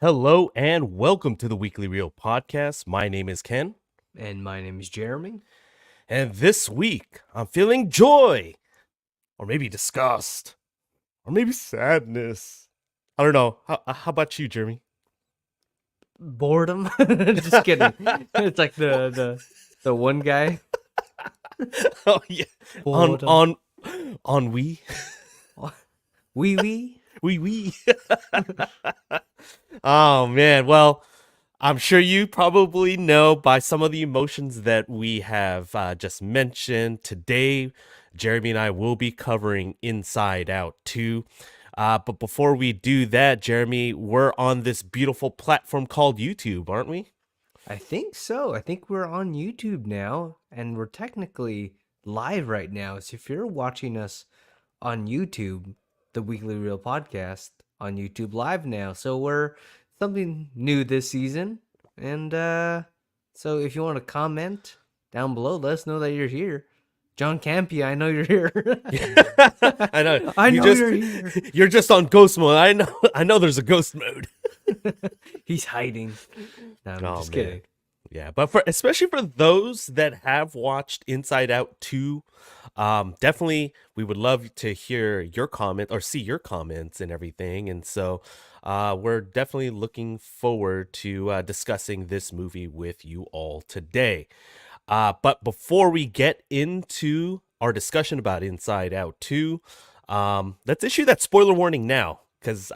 Hello and welcome to the Weekly Reel Podcast. My name is Ken, And my name is Jeremy. and this week I'm feeling joy, or maybe disgust, or maybe sadness. I don't know. How about you, Jeremy? Boredom. Just kidding. It's like the one guy. Oh yeah, on Boredom. on on we Wee wee. we. Oh man, well. I'm sure you probably know by some of the emotions that we have just mentioned. Today, Jeremy and I will be covering Inside Out 2. But before we do that, Jeremy, we're on this beautiful platform called YouTube, aren't we? I think so. I think we're on YouTube now, and we're technically live right now. So if you're watching us on YouTube, the Weekly Reel Podcast on YouTube Live now. So we're something new this season. And so if you want to comment down below, let us know that you're here. John Campia, I know you're here. I know. I know you're here. You're just on ghost mode. I know there's a ghost mode. He's hiding. No, I'm Oh, just man. kidding. Yeah, but especially for those that have watched Inside Out 2, definitely we would love to hear your comment or see your comments and everything. And so we're definitely looking forward to discussing this movie with you all today. But before we get into our discussion about Inside Out 2, let's issue that spoiler warning now. Because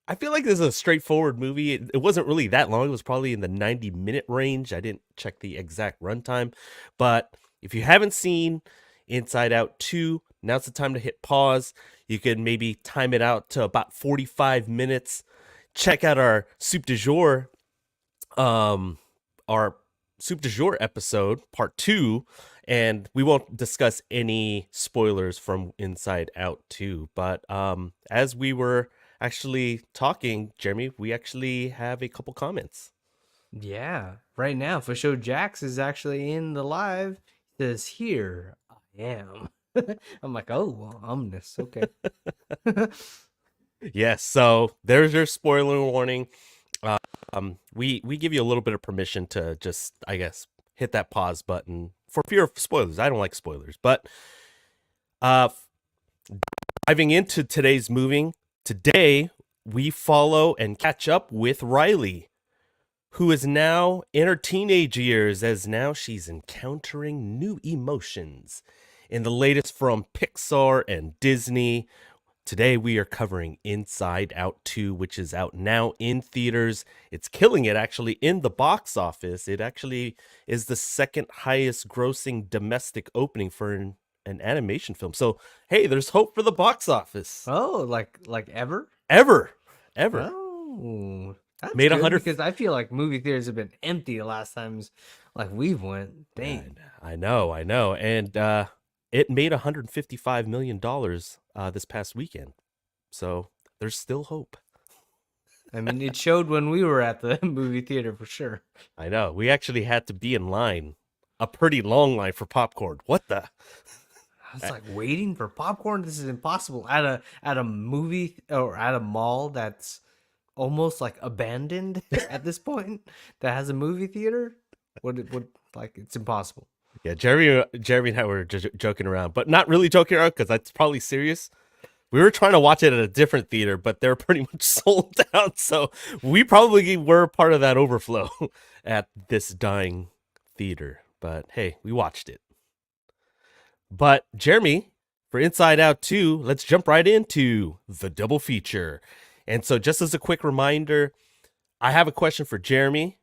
I feel like this is a straightforward movie. It wasn't really that long. It was probably in the 90-minute range. I didn't check the exact runtime. But if you haven't seen Inside Out 2, now's the time to hit pause. You can maybe time it out to about 45 minutes. Check out our Soup du Jour, episode, part 2. And we won't discuss any spoilers from Inside Out 2. But as we were actually talking, Jeremy, we actually have a couple comments. Yeah, right now, for show Jax is actually in the live. He says, "Here I am." I'm like, oh, well, ominous. Okay. Yes, so there's your spoiler warning. We give you a little bit of permission to just, I guess, hit that pause button for fear of spoilers. I don't like spoilers, but uh, diving into today's movie, today we follow and catch up with Riley, who is now in her teenage years, as now she's encountering new emotions. In the latest from Pixar and Disney, today we are covering Inside Out 2, which is out now in theaters. It's killing it actually in the box office. It actually is the second highest grossing domestic opening for an animation film. So, hey, there's hope for the box office. Oh, like ever? Ever. Oh, that's Made good 100 because I feel like movie theaters have been empty the last times like we've went. Dang. I know. And it made $155 million this past weekend. So there's still hope. I mean, it showed when we were at the movie theater for sure. I know. We actually had to be in line, a pretty long line for popcorn. What the? I was like waiting for popcorn. This is impossible at a movie or at a mall that's almost like abandoned at this point. That has a movie theater. Would like it's impossible. Yeah, Jeremy and I were joking around, but not really joking around because that's probably serious. We were trying to watch it at a different theater, but they're pretty much sold out. So we probably were part of that overflow at this dying theater. But hey, we watched it. But Jeremy, for Inside Out 2, let's jump right into the double feature. And so just as a quick reminder, I have a question for Jeremy.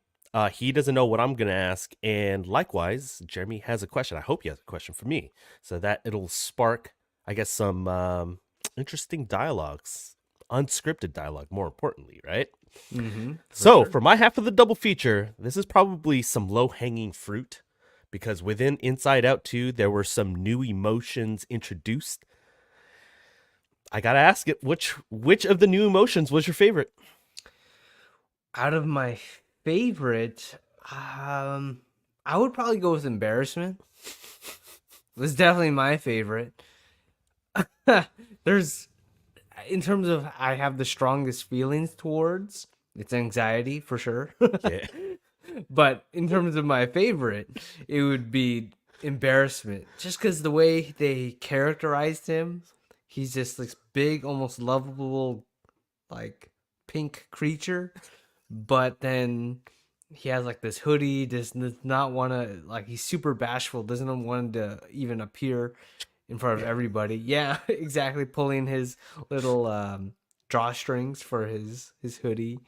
He doesn't know what I'm going to ask. And likewise, Jeremy has a question. I hope he has a question for me so that it'll spark, I guess, some interesting dialogues, unscripted dialogue, more importantly, right? So for my half of the double feature, this is probably some low-hanging fruit because within Inside Out 2, there were some new emotions introduced. I got to ask it, which of the new emotions was your favorite? Out of my favorite, I would probably go with embarrassment. It was definitely my favorite. There's in terms of I have the strongest feelings towards, it's anxiety for sure. Yeah. But in terms of my favorite, it would be embarrassment. Just because the way they characterized him, he's just this big, almost lovable, like pink creature. But then he has like this hoodie, does not want to, like, he's super bashful, doesn't want to even appear in front of everybody. Yeah, exactly. Pulling his little drawstrings for his hoodie.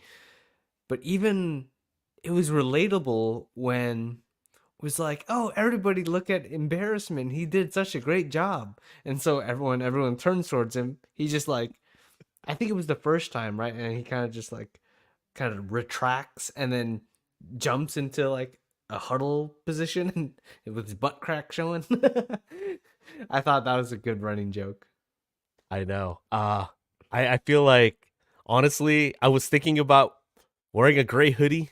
But even it was relatable when it was like, oh, everybody look at embarrassment. He did such a great job. And so everyone turns towards him. He just like, I think it was the first time, right? And he kind of just like kind of retracts and then jumps into like a huddle position and with his butt crack showing. I thought that was a good running joke. I know. I feel like honestly, I was thinking about wearing a gray hoodie,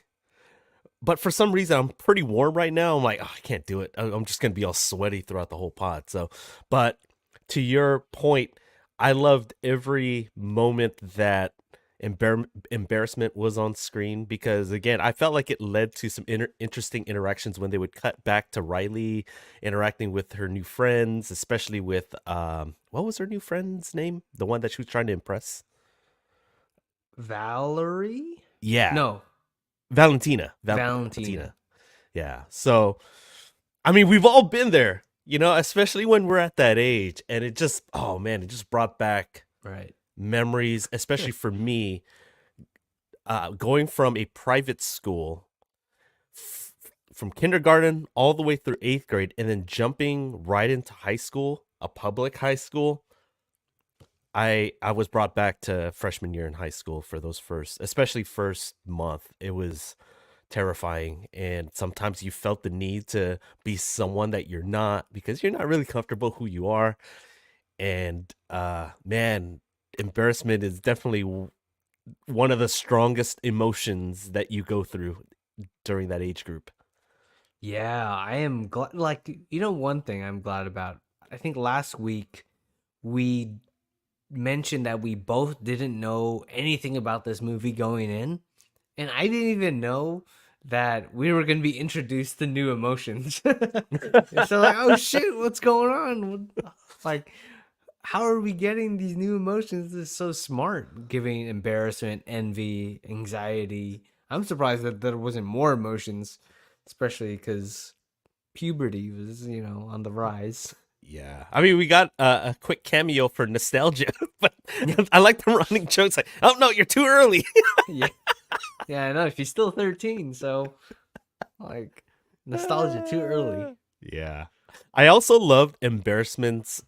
but for some reason I'm pretty warm right now. I'm like, oh, I can't do it. I'm just gonna be all sweaty throughout the whole pod. So, but to your point, I loved every moment that embarrassment was on screen because again, I felt like it led to some interesting interactions when they would cut back to Riley interacting with her new friends, especially with what was her new friend's name? The one that she was trying to impress. Valerie? Yeah, No, Valentina. Valentina. Valentina. Yeah. So, I mean, we've all been there, especially when we're at that age. And it just, oh man, it just brought back Right. memories, especially for me, going from a private school from kindergarten all the way through eighth grade and then jumping right into high school, a public high school. I was brought back to freshman year in high school for those especially first month. It was terrifying. And sometimes you felt the need to be someone that you're not because you're not really comfortable who you are. And man, embarrassment is definitely one of the strongest emotions that you go through during that age group. Yeah, I am glad. Like, one thing I'm glad about. I think last week we mentioned that we both didn't know anything about this movie going in, and I didn't even know that we were going to be introduced to new emotions. So like, oh shit, what's going on? Like, how are we getting these new emotions? This is so smart, giving embarrassment, envy, anxiety. I'm surprised that there wasn't more emotions, especially because puberty was, on the rise. Yeah. I mean, we got a quick cameo for nostalgia, but Yeah, I like the running jokes like, oh no, you're too early. yeah, yeah. I know she's still 13, so like nostalgia too early. Yeah. I also loved embarrassment's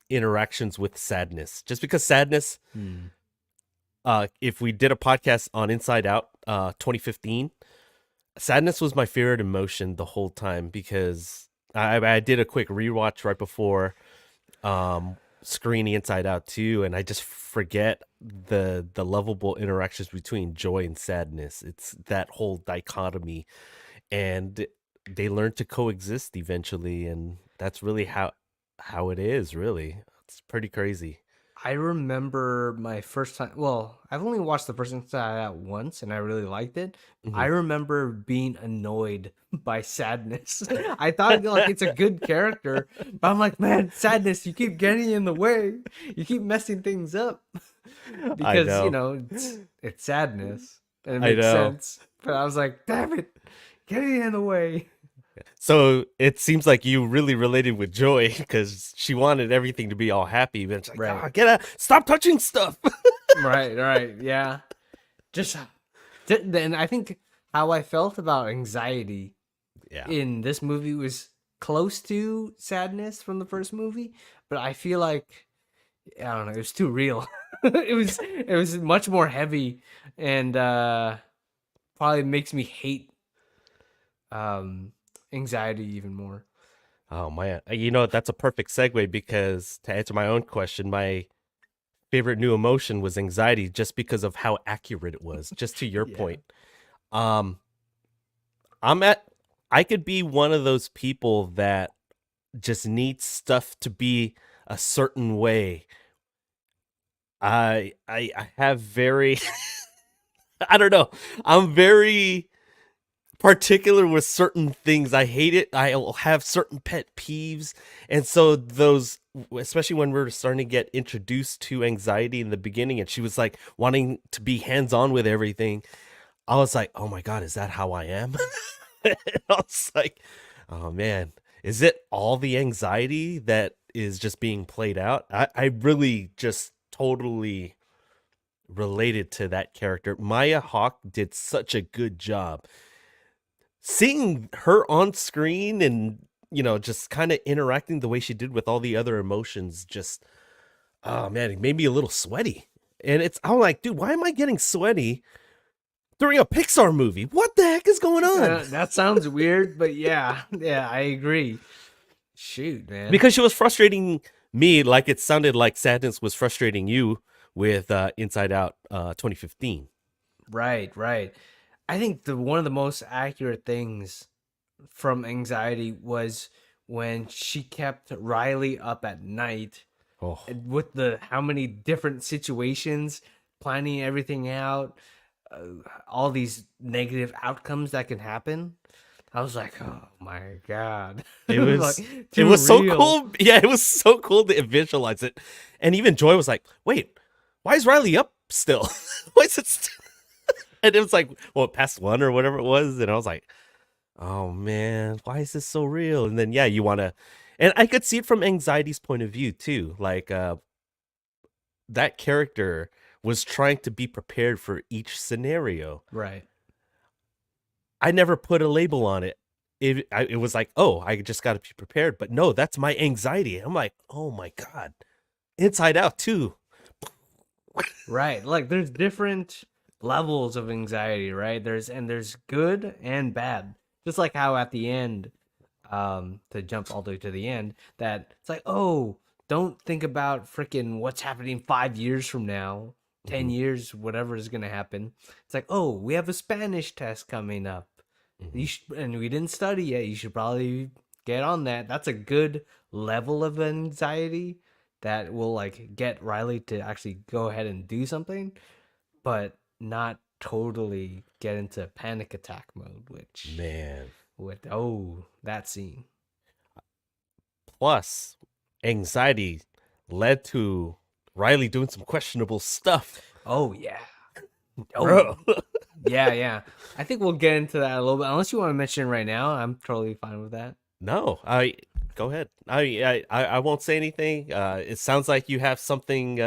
interactions with sadness. Just because sadness, Hmm. if we did a podcast on Inside Out 2015, sadness was my favorite emotion the whole time because I did a quick rewatch right before screening Inside Out too, and I just forget the lovable interactions between joy and sadness. It's that whole dichotomy, and they learn to coexist eventually, and that's really how it is. Really, it's pretty crazy. I remember my first time. Well, I've only watched the first Inside Out once, and I really liked it. I Mhm. remember being annoyed by Sadness. I thought like it's a good character, but I'm like, man, Sadness, you keep getting in the way. You keep messing things up I because know, it's Sadness, and it I makes know. sense. But I was like, damn it, getting in the way. So it seems like you really related with Joy because she wanted everything to be all happy, but it's like, Right, oh, get out, stop touching stuff. right, yeah. Just then, I think how I felt about anxiety Yeah, in this movie was close to sadness from the first movie, but I feel like I don't know, it was too real. It was much more heavy and probably makes me hate um anxiety even more. oh man, that's a perfect segue because to answer my own question, my favorite new emotion was anxiety just because of how accurate it was. Just to your Yeah. point, um, I'm at. I could be one of those people that just needs stuff to be a certain way I have very I don't know. I'm very particular with certain things. I hate it. I'll have certain pet peeves. And so those, especially when we're starting to get introduced to anxiety in the beginning and she was like wanting to be hands-on with everything, I was like, "Oh my god, is that how I am?" I was like, "Oh man, is it all the anxiety that is just being played out?" I really just totally related to that character. Maya Hawke did such a good job. Seeing her on screen and, just kind of interacting the way she did with all the other emotions, just, oh man, it made me a little sweaty. And I'm like, dude, why am I getting sweaty during a Pixar movie? What the heck is going on? That sounds weird, but yeah, yeah, I agree. Shoot, man. Because she was frustrating me like it sounded like Sadness was frustrating you with Inside Out 2015. Right, right. I think the one of the most accurate things from Anxiety was when she kept Riley up at night Oh, with the how many different situations, planning everything out, all these negative outcomes that can happen. I was like, oh my god, it was like it too was so real. cool. Yeah, it was so cool to visualize it. And even Joy was like, "Wait, why is Riley up still? Why is it?" And it was like, well, past one or whatever it was, and I was like, "Oh man, why is this so real?" And then yeah, you want to, and I could see it from Anxiety's point of view too. Like that character was trying to be prepared for each scenario. Right. I never put a label on it. It was like, oh, I just got to be prepared. But no, that's my anxiety. I'm like, oh my god, Inside Out too. Right. Like there's different levels of anxiety, right? There's good and bad. Just like how at the end, to jump all the way to the end, that it's like, oh, don't think about freaking what's happening 5 years from now, 10 Mhm, years, whatever is gonna happen. It's like, oh, we have a Spanish test coming up. mhm. And we didn't study yet. You should probably get on that. That's a good level of anxiety that will like get Riley to actually go ahead and do something, but not totally get into panic attack mode, which Man. would, oh, that scene. Plus, anxiety led to Riley doing some questionable stuff, Oh yeah. Oh bro. yeah, yeah. I think we'll get into that a little bit. Unless you want to mention it right now, I'm totally fine with that. No, I go ahead. I won't say anything. It sounds like you have something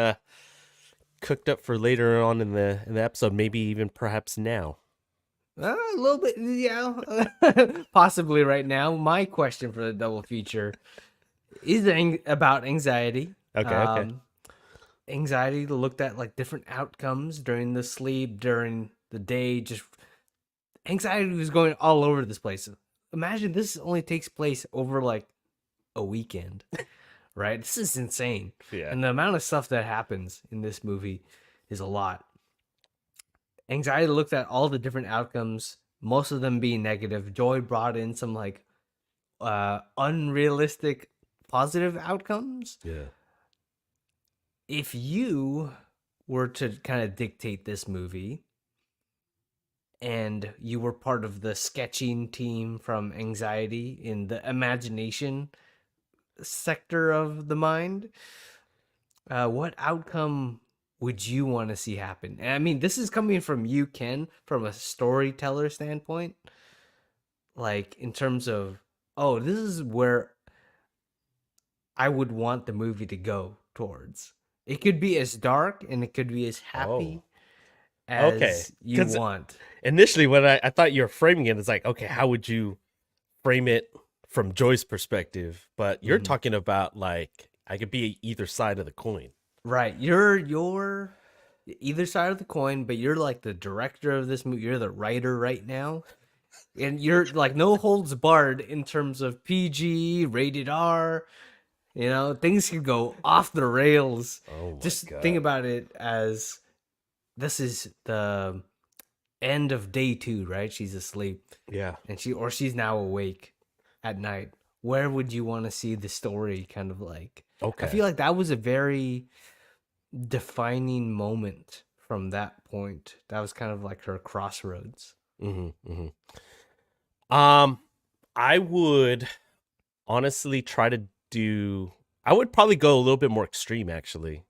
cooked up for later on in the episode, maybe even perhaps now. A little bit, yeah. Possibly right now. My question for the double feature is about anxiety. Okay, okay. Um, Anxiety looked at like different outcomes during the sleep, during the day. Just anxiety was going all over this place. Imagine this only takes place over like a weekend, right? This is insane. Yeah. And the amount of stuff that happens in this movie is a lot. Anxiety looked at all the different outcomes, most of them being negative. Joy brought in some like unrealistic positive outcomes. Yeah. If you were to kind of dictate this movie and you were part of the sketching team from Anxiety in the imagination sector of the mind, what outcome would you want to see happen? And I mean, this is coming from you, Ken, from a storyteller standpoint. Like, in terms of, oh, this is where I would want the movie to go towards. It could be as dark and it could be as Oh. happy Okay. as you Because want. initially, when I thought you were framing it, it's like, okay, how would you frame it from Joy's perspective? But you're Mhm. talking about like I could be either side of the coin. Right. You're either side of the coin, but you're like the director of this movie. You're the writer right now. And you're like no holds barred in terms of PG, rated R. You know, things can go off the rails. Oh my Just think god. about it as this is the end of day 2, right? She's asleep Yeah. and she's now awake at night. Where would you want to see the story kind of like? I Okay. feel like that was a very defining moment from that point. That was kind of like her crossroads. Hmm. Hmm. Um, I would honestly try to do. I would probably go a little bit more extreme, actually.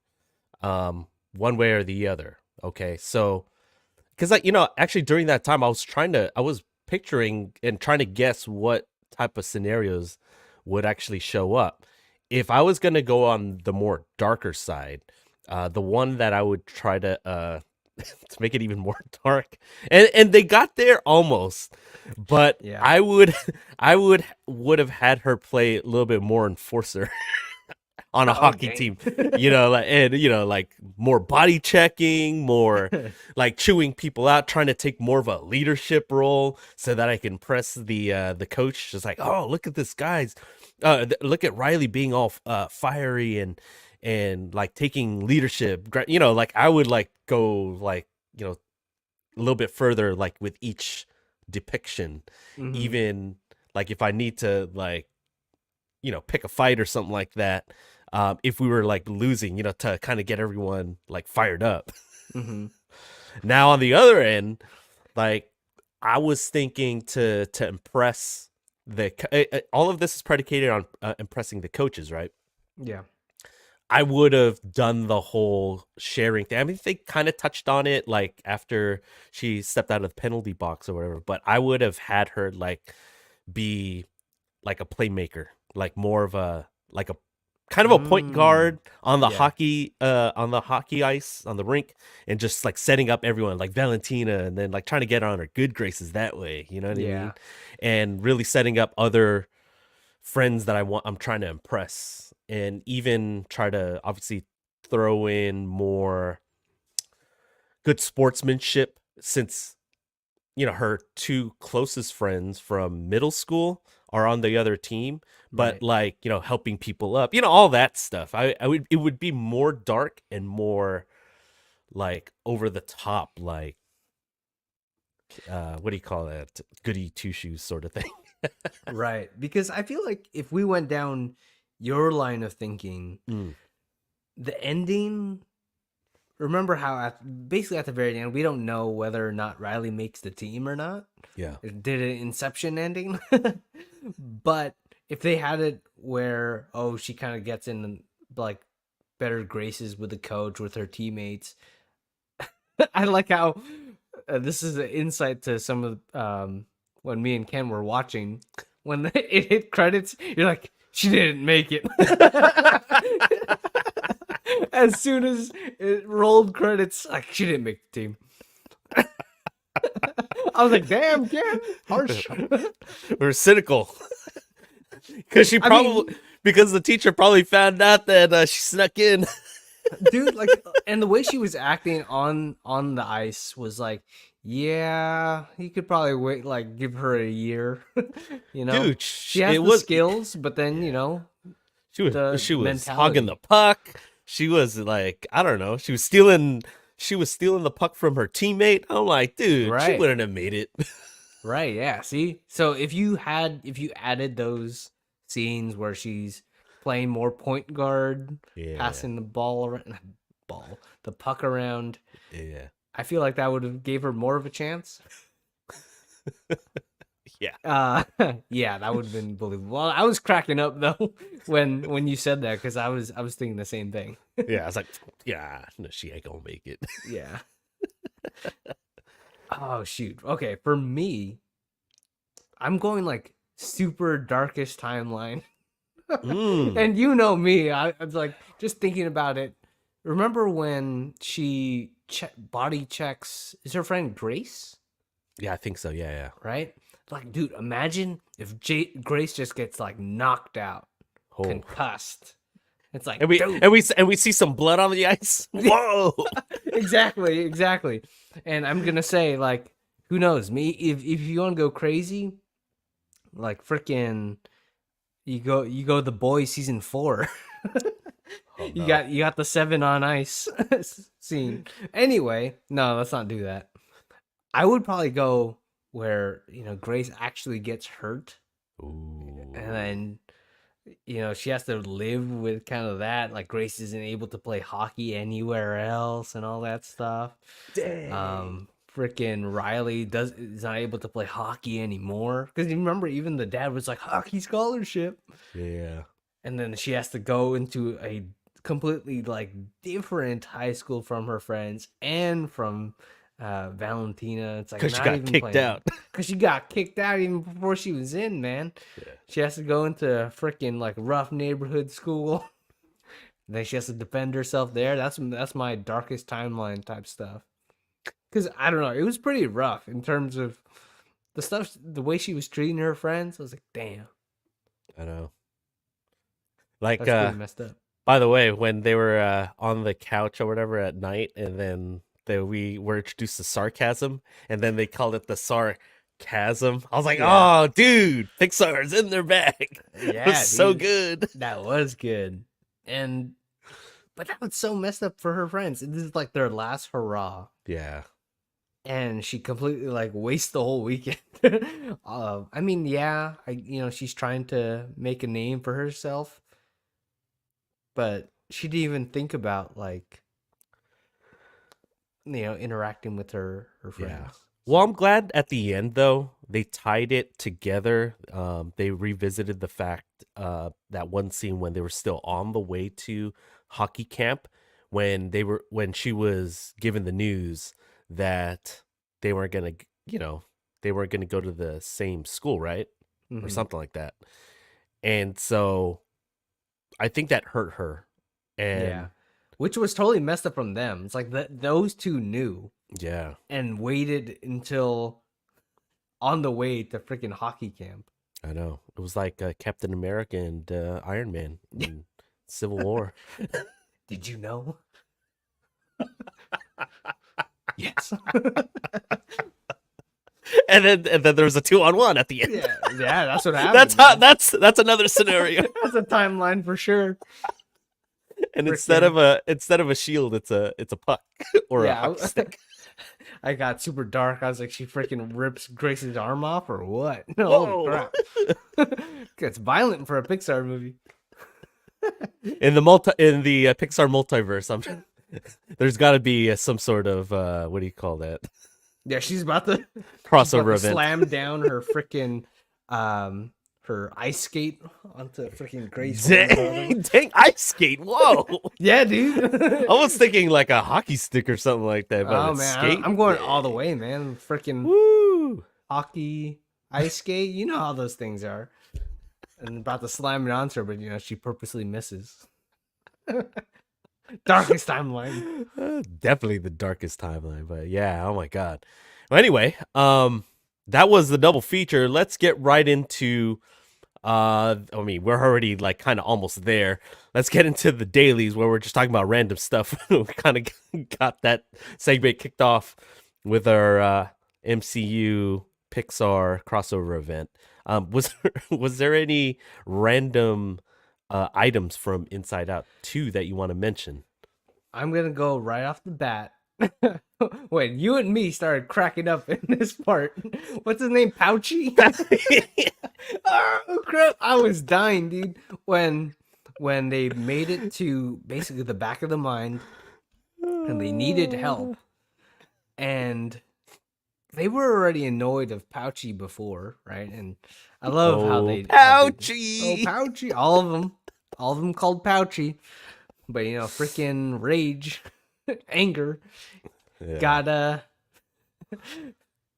One way or the other. Okay, so because actually during that time, I was picturing and trying to guess what type of scenarios would actually show up. If I was gonna go on the more darker side, the one that I would try to to make it even more dark, and they got there almost, but Yeah. I would would have had her play a little bit more enforcer on a Oh, hockey dang. team, like, and like more body checking, more like chewing people out, trying to take more of a leadership role so that I can press the coach. Just like, oh, look at this guy's, look at Riley being all fiery and like taking leadership. Like I would like go like a little bit further, like with each depiction, Hmm. even like if I need to like pick a fight or something like that, if we were like losing, to kind of get everyone like fired up. Hmm. Now on the other end, like I was thinking to impress all of this is predicated on impressing the coaches, right? Yeah. I would have done the whole sharing thing. I mean, they kind of touched on it like after she stepped out of the penalty box or whatever, but I would have had her like be like a playmaker, like more of a like a kind of a point Mm. guard on Yeah. on the hockey ice on the rink, and just like setting up everyone like Valentina, and then like trying to get her on her good graces that way, you know what I Yeah. mean? And really setting up other friends that I'm trying to impress, and even try to obviously throw in more good sportsmanship, since her two closest friends from middle school are on the other team, but Right. like helping people up, all that stuff. I would It would be more dark and more like over the top, like what do you call that, goody two shoes sort of thing. Right. Because I feel like if we went down your line of thinking, Mm, the ending, remember how basically at the very end, we don't know whether or not Riley makes the team or not. yeah. It did an Inception ending. But if they had it where, oh, she kind of gets in like better graces with the coach, with her teammates. I like how this is an insight to some of when me and Ken were watching. When it hit credits, you're like, she didn't make it. As soon as it rolled credits, like she didn't make the team. I was like, damn, Ken, harsh. We're cynical because I mean, the teacher probably found out that she snuck in. dude, like, and the way she was acting on the ice was like, yeah, he could probably wait, like, give her a year. Dude, She has it the was skills, but then yeah. the She was hogging the mentality. puck. She was like, I don't know, she was stealing the puck from her teammate. I'm like, dude, she Right. wouldn't have made it. Right, yeah. See? So if you added those scenes where she's playing more point guard, Yeah. passing the ball around, the puck around, Yeah. I feel like that would have gave her more of a chance. Yeah. Uh yeah, that would have been believable. Well, I was cracking up though when you said that because I was thinking the same thing. Yeah. I was like, yeah, no, she ain't gonna make it. Yeah. Oh shoot. Okay, for me, I'm going like super darkest timeline. Mm. And you know me, I was like just thinking about it. Remember when she body checks? Is her friend Grace? Yeah, I think so. Yeah, yeah. Right? Like, dude, imagine if Grace just gets like knocked out, Oh. concussed. It's like, And we dude, and we and we see some blood on the ice. Whoa. exactly, exactly. And I'm gonna say, like, who knows? Me, if you want to go crazy, like freaking, you go the boys season 4. Oh no. You got the 7 on ice scene. Anyway, no, let's not do that. I would probably go where Grace actually gets hurt, and Ooh. then she has to live with kind of that. Like Grace isn't able to play hockey anywhere else and all that stuff. Dang. Freaking Riley is not able to play hockey anymore because you remember even the dad was like hockey scholarship, Yeah. and then she has to go into a completely like different high school from her friends and from Valentina. It's like Because she not got even kicked playing out. because she got kicked out even before she was in, man. Yeah. She has to go into a freaking like rough neighborhood school. Then she has to defend herself there. That's my darkest timeline type stuff. Because I don't know, it was pretty rough in terms of the way she was treating her friends. I was like, damn, I know. Like, that's pretty messed up. by the way, when they were on the couch or whatever at night, and then we were introduced to sarcasm, and then they called it the sarcasm. I was like, Yeah, oh, dude, Pixar's in their bag. It was yeah, so dude, good. that was good. And but that was so messed up for her friends. This is like their last hurrah, Yeah. and she completely like wastes the whole weekend. I mean, yeah, she's trying to make a name for herself, but she didn't even think about like interacting with her Yeah. friends. Well, I'm glad at the end though they tied it together. They revisited the fact that one scene when they were still on the way to hockey camp when she was given the news that they weren't gonna they weren't gonna go to the same school, right? Or Hmm. something like that. And so I think that hurt her. Yeah, And which was totally messed up from them. It's like those two knew yeah, and waited until on the way to freaking hockey camp. I know. It was like Captain America and Iron Man in Civil War. Did you know? Yes. And then there was a 2-on-1 at the end. Yeah, that's what That's happened. how Man. that's another scenario. That's a timeline for sure. And Freaking instead of a shield, it's a puck or a yeah. hockey stick. I got super dark. I was like, she freaking rips Grace's arm off or what? Holy Whoa! crap! It's violent for a Pixar movie. In the Pixar multiverse, there's got to be some sort of what do you call that, Yeah, she's about to crossover event. slam down her freaking her ice skate onto freaking Grace. Dang, ice skate! Whoa! Yeah, dude. I was thinking like a hockey stick or something like that, but Oh it's man, skate. I'm going all the way, man. Freaking Woo! hockey, ice skate. You know how those things are. And about to slam it onto her, but she purposely misses. Darkest timeline. Definitely the darkest timeline, but yeah, oh my god. Well, anyway, that was the double feature. Let's get right into I mean, we're already like kind of almost there. Let's get into the dailies where we're just talking about random stuff. We kind of got that segment kicked off with our MCU Pixar crossover event. Was there any random items from Inside Out 2 that you want to mention? I'm gonna go right off the bat. Wait, you and me started cracking up in this part. What's his name? Pouchy? Oh crap! I was dying, dude. When they made it to basically the back of the mind and they needed help. And they were already annoyed of Pouchy before, right? And I love how they Pouchy. Pouchy, all of them called Pouchy, but freaking rage, anger, Yeah. got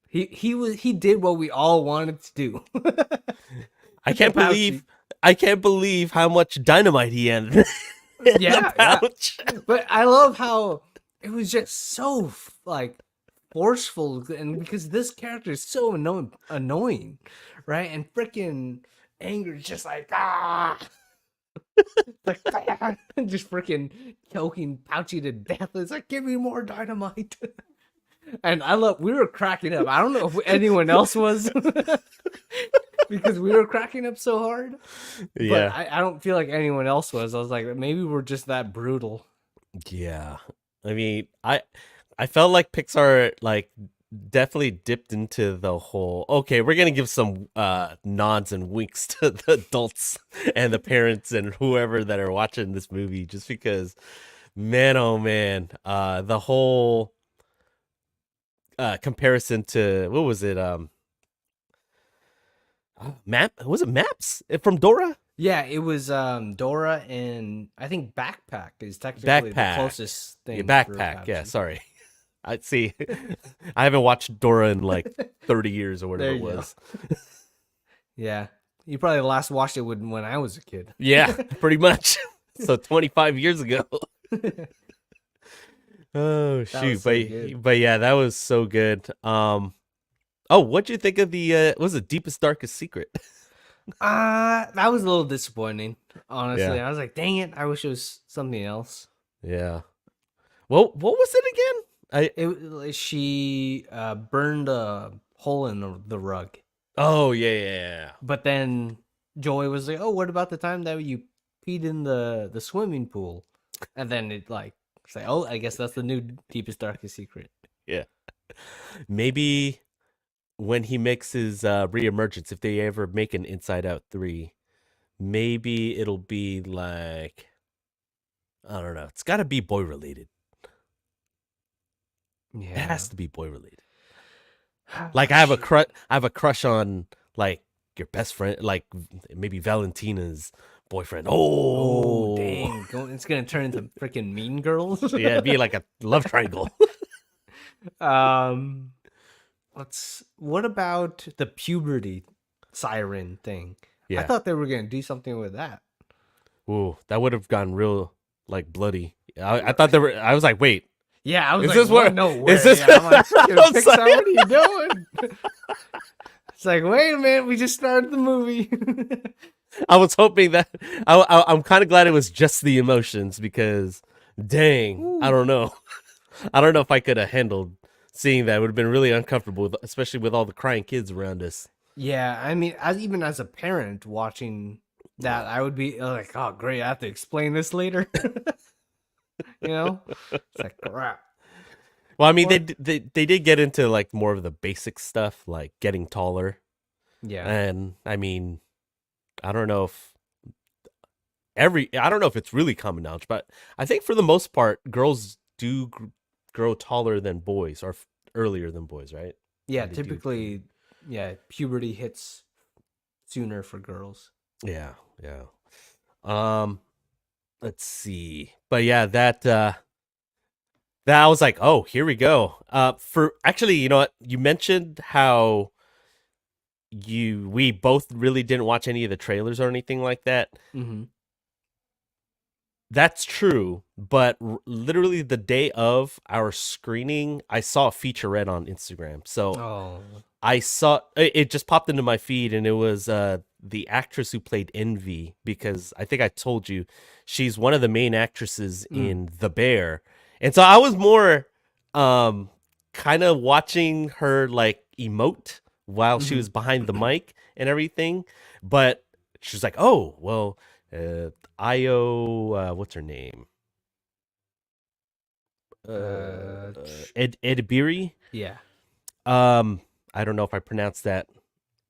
he did what we all wanted to do. I can't believe how much dynamite he ended. Yeah, Pouch. but I love how it was just so like forceful, and because this character is so annoying, right? And freaking anger is just like like just freaking choking Pouchy to death. It's like, give me more dynamite. And we were cracking up. I don't know if anyone else was because we were cracking up so hard. Yeah. But I don't feel like anyone else was. I was like, maybe we're just that brutal. Yeah. I mean, I felt like Pixar like definitely dipped into the whole, okay, we're gonna give some nods and winks to the adults and the parents and whoever that are watching this movie, just because, man, oh man, the whole comparison to, what was it, map, was it Maps from Dora? Yeah, it was Dora, and I think Backpack is technically the Backpack. closest Yeah, thing for Backpack, yeah, adoption. sorry. I see. I haven't watched Dora in like 30 years or whatever There it you go. was. Yeah, you probably last watched it when I was a kid. Yeah, pretty much. So 25 years ago. Oh That was shoot, so good. but yeah, that was so good. Oh, what'd you think of the what was the Deepest Darkest Secret? That was a little disappointing, honestly. Yeah. I was like, dang it, I wish it was something else. Yeah. Well, what was it again? She burned a hole in the rug. Oh, yeah. But then Joy was like, "Oh, what about the time that you peed in the swimming pool?" And then it's like, "Oh, I guess that's the new deepest darkest secret." Yeah. Maybe when he makes his reemergence, if they ever make an Inside Out 3, maybe it'll be like, I don't know. It's got to be boy related. It Yeah. has to be boy related. Like I have a crush on like your best friend, like maybe Valentina's boyfriend. Oh, Oh, dang! It's gonna turn into freaking Mean Girls. yeah, it'd be like a love triangle. um, what about the puberty siren thing? I Yeah. thought they were gonna do something with that. Ooh, that would have gone real like bloody. I thought there were. I was like, wait, Yeah, I was is like, this what? what? No way. Is this? Yeah, I'm like, I freaking was Pixar, like- what are you doing? It's like, wait a minute, we just started the movie. I was hoping that I'm kind of glad it was just the emotions because, dang, I Ooh. don't know. I don't know if I could have handled seeing that. It would have been really uncomfortable, especially with all the crying kids around us. Yeah, I mean, even as a parent watching that, I would be like, oh, great, I have to explain this later. It's like crap. Well, I mean, Or- they did get into like more of the basic stuff, like getting taller, Yeah, and I mean, I don't know if I don't know if it's really common knowledge, but I think for the most part, girls do grow taller than boys or earlier than boys, right? yeah. They do. Typically, yeah, puberty hits sooner for girls. Yeah. Um, let's see, but yeah, that I was like, oh, here we go. For actually, you know what? You mentioned how we both really didn't watch any of the trailers or anything like that. Mm-hmm. That's true, but literally the day of our screening, I saw a featurette on Instagram. So Oh, I saw it just popped into my feed, and it was the actress who played Envy, because I think I told you she's one of the main actresses in The Bear. And so I was more kind of watching her like emote while she was behind the mic and everything, but she was like, "Oh, well, Io, what's her name? Edibiri. yeah. I don't know if I pronounced that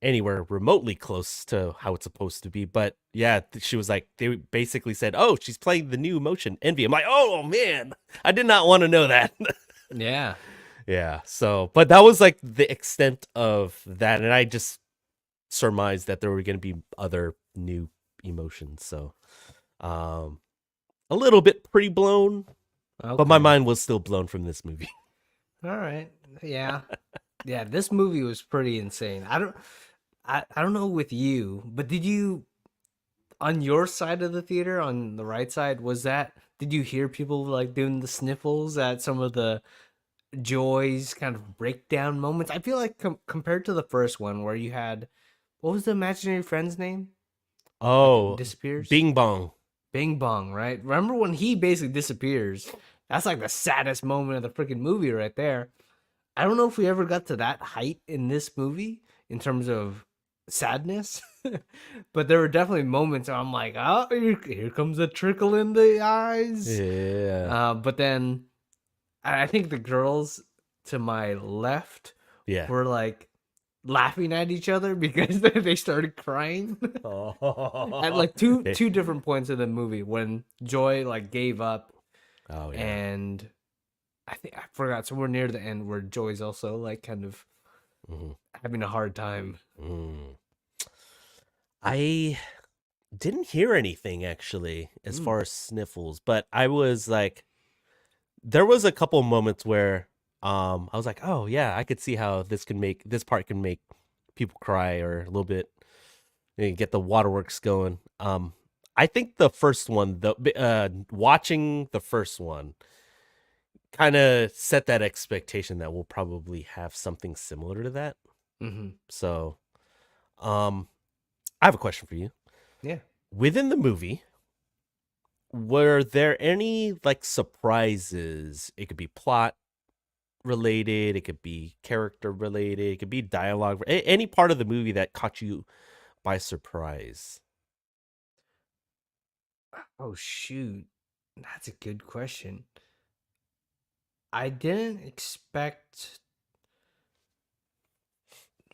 anywhere remotely close to how it's supposed to be, but yeah, she was like, they basically said, "Oh, she's playing the new emotion, Envy." I'm like, "Oh man, I did not want to know that." Yeah. Yeah. So, but that was like the extent of that, and I just surmised that there were going to be other new emotions. So, a little bit pretty blown, but my Okay. mind was still blown from this movie. All right. Yeah. Yeah, this movie was pretty insane. I don't know with you, but did you on your side of the theater, on the right side, did you hear people like doing the sniffles at some of the Joy's kind of breakdown moments? I feel like compared to the first one where you had, what was the imaginary friend's name? Oh, Disappears? Bing Bong. Bing Bong, right? Remember when he basically disappears? That's like the saddest moment of the freaking movie right there. I don't know if we ever got to that height in this movie in terms of sadness, but there were definitely moments where I'm like, oh, here comes a trickle in the eyes. Yeah. But then I think the girls, to my left Yeah. were like laughing at each other because they started crying at like two Eh, different points of the movie when Joy like gave up, oh yeah. and I think I forgot somewhere near the end where Joy's also like kind of Mhm. having a hard time. Mm. I didn't hear anything actually as Mm. far as sniffles, but I was like, there was a couple moments where I was like, oh yeah, I could see how this part can make people cry or a little bit, get the waterworks going. I think the first one, watching the first one kind of set that expectation that we'll probably have something similar to that. Mm-hmm. So, I have a question for you. Yeah. Within the movie, were there any like surprises? It could be plot related, it could be character related, it could be dialogue, any part of the movie that caught you by surprise. Oh shoot, that's a good question. I didn't expect.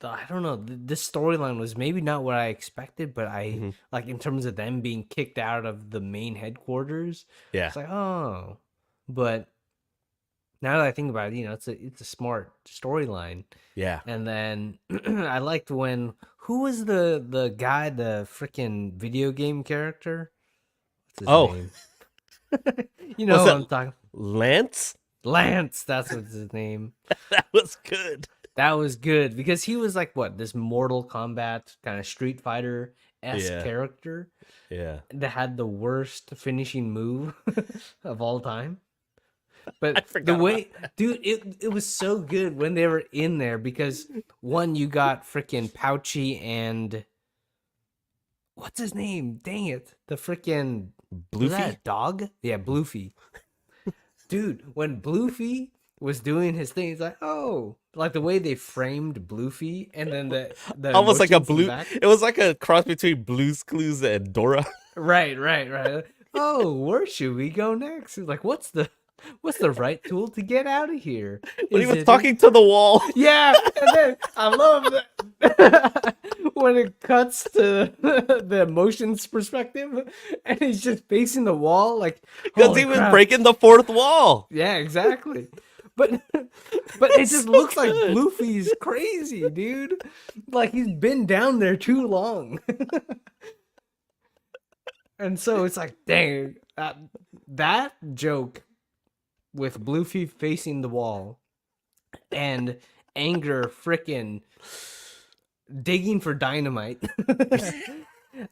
I don't know. This storyline was maybe not what I expected, but I Hmm. like in terms of them being kicked out of the main headquarters. Yeah, It's like, oh, but now that I think about it, it's a smart storyline. yeah. And then I liked when who was the guy, the freaking video game character? What's his Oh, name? You was know who that I'm talking. Lance? Lance, that's what's his name. That was good. That was good because he was like what, this Mortal Kombat kind of Street Fighter-esque Yeah, character yeah. that had the worst finishing move of all time. I But the forgot about way, dude, it was so good when they were in there because one, you got freaking Pouchy and what's his name? Dang it, the freaking was that Bluefy. a dog? Yeah, Bluefy. Dude, when Bluefy was doing his thing, it's like, oh, like the way they framed Bluefy and then the Almost like a emotions in the blue. back. It was like a cross between Blue's Clues and Dora. Right, right, right. Oh, where should we go next? It's like, what's the right tool to get out of here? When he Is was it talking to the wall. Yeah, and then I love that when it cuts to the emotions perspective, and he's just facing the wall, like, Because holy he was crap. breaking the fourth wall. Yeah, exactly. But it It's just so looks like good. Bluefy's crazy, dude. Like he's been down there too long. And so it's like, dang, that joke with Bluefy facing the wall and Anger frickin' digging for dynamite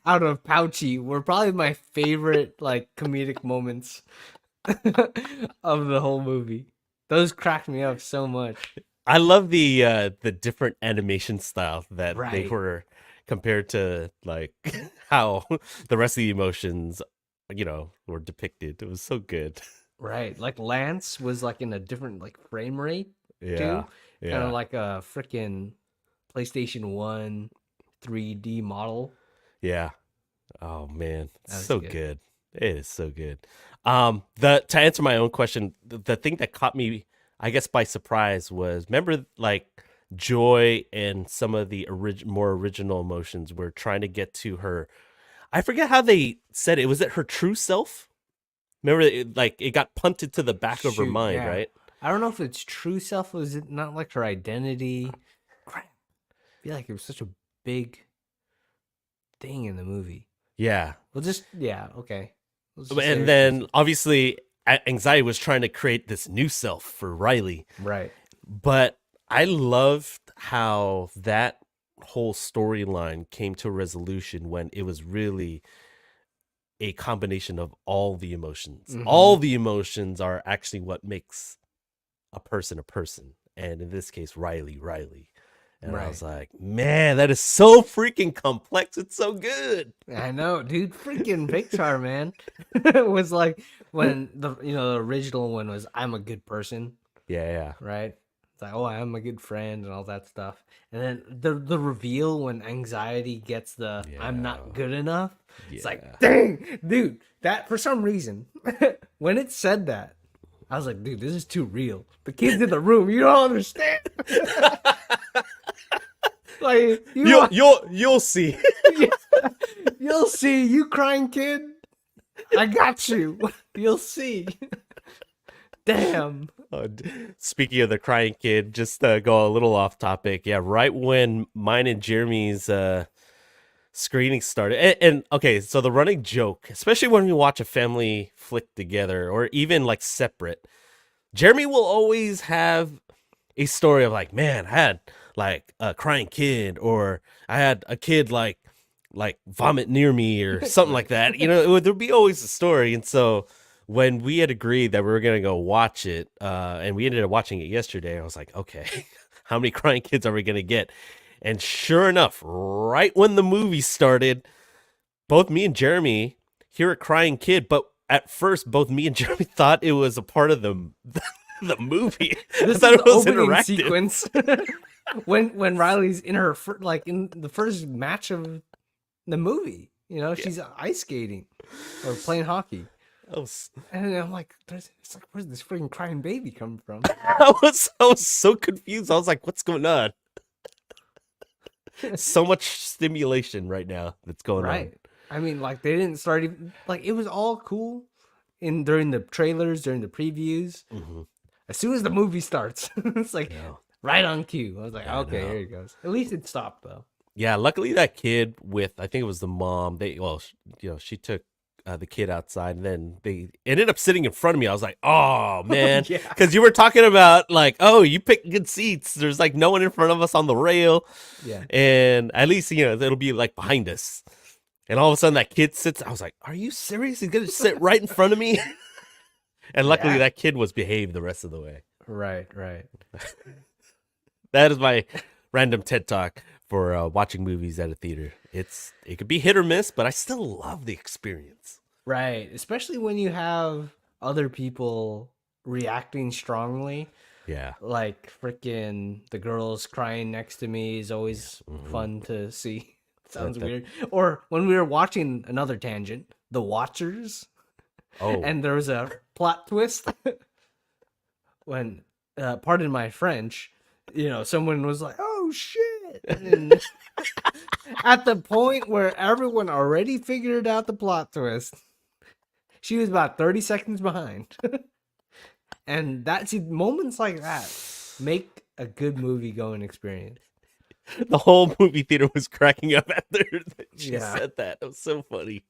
out of Pouchy were probably my favorite like comedic moments of the whole movie. Those cracked me up so much. I love the different animation style that they Right. were compared to like how the rest of the emotions, were depicted. It was so good. Right. Like Lance was like in a different like frame rate too. Yeah. Kind of Yeah. like a freaking PlayStation 1 3D model. Yeah. Oh man, it's That was so good. good. It is so good. The to answer my own question, the thing that caught me, I guess, by surprise was, remember like Joy and some of the more original emotions were trying to get to her. I forget how they said it. Was it her true self? Remember, it got punted to the back of her Shoot, mind, yeah. right? I don't know if it's true self or is it not like her identity. Crap. I feel like it was such a big thing in the movie. Yeah. Well, just yeah, okay. Let's just say And it's then obviously anxiety was trying to create this new self for Riley. right. But I loved how that whole storyline came to a resolution when it was really a combination of all the emotions. Mhm. All the emotions are actually what makes a person, and in this case, Riley. And I was like, man, that is so freaking complex. It's so good. I know, dude. Freaking Pixar, man. It was like when the original one was "I'm a good person," Yeah. right? It's like, oh, I'm a good friend and all that stuff. And then the reveal when anxiety gets the "I'm Yeah. not good enough." It's Yeah. like, dang, dude. That for some reason, when it said that, I was like, dude, this is too real. The kids in the room, you don't understand. Like You'll see. you'll see, you crying kid. I got you. You'll see. Damn. Speaking of the crying kid, just go a little off topic. Yeah, right when mine and Jeremy's screening started, and okay, so the running joke, especially when we watch a family flick together or even like separate, Jeremy will always have a story of like, man, I had like a crying kid, or I had a kid like vomit near me or something like that. You know, there'd be always a story. And so when we had agreed that we were gonna go watch it, and we ended up watching it yesterday, I was like, okay, how many crying kids are we gonna get? And sure enough, right when the movie started, both me and Jeremy hear a crying kid, but at first, both me and Jeremy thought it was a part of the movie. This I thought is it the was opening interactive. sequence. when Riley's in her like in the first match of the movie, you know, she's ice skating or playing hockey, and I'm like, it's like, where's this freaking crying baby coming from? I was so confused. I was like, what's going on? So much stimulation right now that's going on. I mean, like they didn't start even like it was all cool during the trailers, during the previews. Mm-hmm. As soon as the movie starts, it's like right on cue. I was like, I okay, know. here it goes. At least it stopped though. Yeah, luckily that kid with, I think it was the mom. She took the kid outside, and then they ended up sitting in front of me. I was like, oh man, Yeah. because you were talking about like, oh, you picked good seats. There's like no one in front of us on the rail. Yeah. And at least, it'll be like behind us. And all of a sudden that kid sits. I was like, are you serious? He's going to sit right in front of me? And luckily that kid was behaved the rest of the way. Right. That is my random TED Talk for watching movies at a theater. It could be hit or miss, but I still love the experience. Right. Especially when you have other people reacting strongly. Yeah. Like freaking the girls crying next to me is always fun to see. Sounds weird. Or when we were watching another tangent, The Watchers. Oh. And there was a plot twist when, pardon my French, someone was like, "Oh shit!" And at the point where everyone already figured out the plot twist, she was about 30 seconds behind. And moments like that make a good movie going experience. The whole movie theater was cracking up after she said that. It was so funny.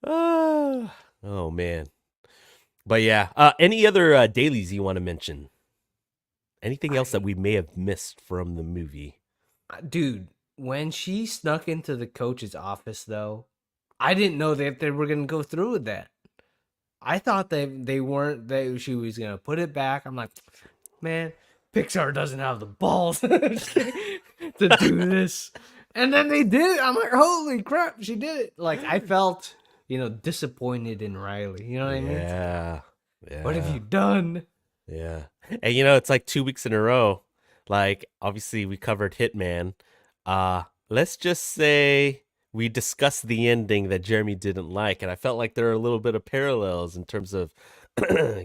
Oh man. But yeah, any other dailies you want to mention? Anything else that we may have missed from the movie? Dude, when she snuck into the coach's office, though, I didn't know that they were going to go through with that. I thought they weren't, she was going to put it back. I'm like, man, Pixar doesn't have the balls to do this. And then they did it. I'm like, holy crap, she did it. Like, I felt, disappointed in Riley. You know what I mean? Yeah. What have you done? Yeah. And it's like 2 weeks in a row. Like, obviously we covered Hitman. Let's just say we discussed the ending that Jeremy didn't like, and I felt like there are a little bit of parallels in terms of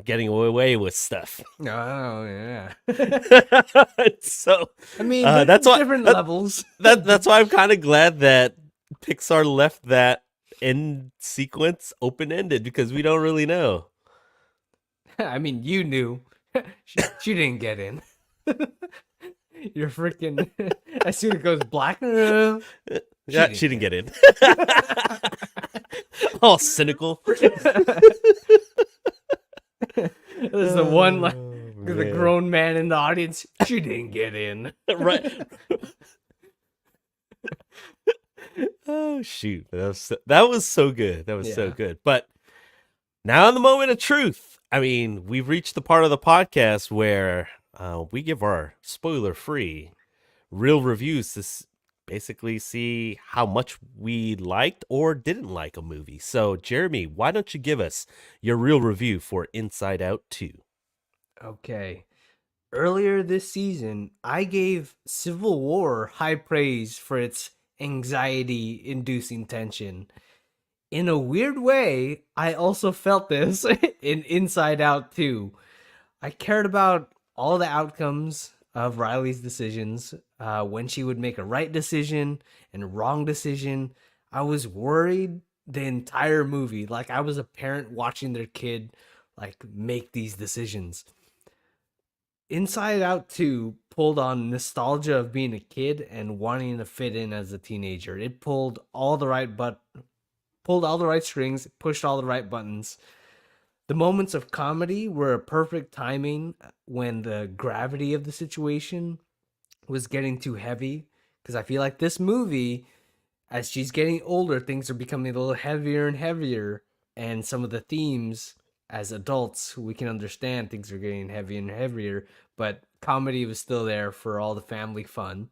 getting away with stuff. Oh, yeah. So I mean, that's why different levels. That's why I'm kind of glad that Pixar left that end sequence open-ended, because we don't really know. I mean, you knew. She didn't get in. You're freaking. As soon as it goes black. She didn't get in. All cynical. There's the one like the grown man in the audience. She didn't get in. Right. Oh shoot, that was so good. That was so good. But now in the moment of truth, I mean, we've reached the part of the podcast where we give our spoiler-free real reviews to basically see how much we liked or didn't like a movie. So, Jeremy, why don't you give us your real review for Inside Out 2? Okay. Earlier this season, I gave Civil War high praise for its anxiety-inducing tension. In a weird way, I also felt this in Inside Out too. I cared about all the outcomes of Riley's decisions. When she would make a right decision and a wrong decision, I was worried the entire movie. Like I was a parent watching their kid like make these decisions. Inside Out 2 pulled on nostalgia of being a kid and wanting to fit in as a teenager. It pulled all the right strings, pushed all the right buttons. The moments of comedy were a perfect timing when the gravity of the situation was getting too heavy. Because I feel like this movie, as she's getting older, things are becoming a little heavier and heavier. And some of the themes, as adults, we can understand things are getting heavier and heavier. But comedy was still there for all the family fun.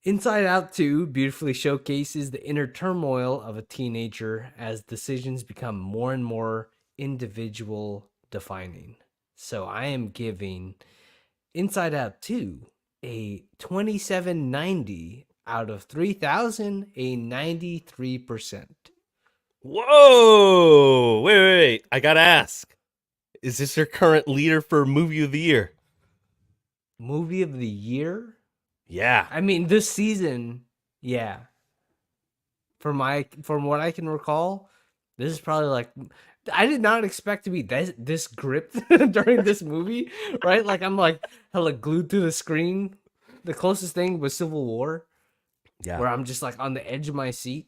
Inside Out 2 beautifully showcases the inner turmoil of a teenager as decisions become more and more individual defining. So I am giving Inside Out 2 a 2790 out of 3000, a 93%. Whoa! Wait. I gotta ask. Is this your current leader for movie of the year? Movie of the year? Yeah. I mean, this season, yeah. From what I can recall, this is probably like I did not expect to be this gripped during this movie, right? Like I'm like hella glued to the screen. The closest thing was Civil War, Yeah. where I'm just like on the edge of my seat.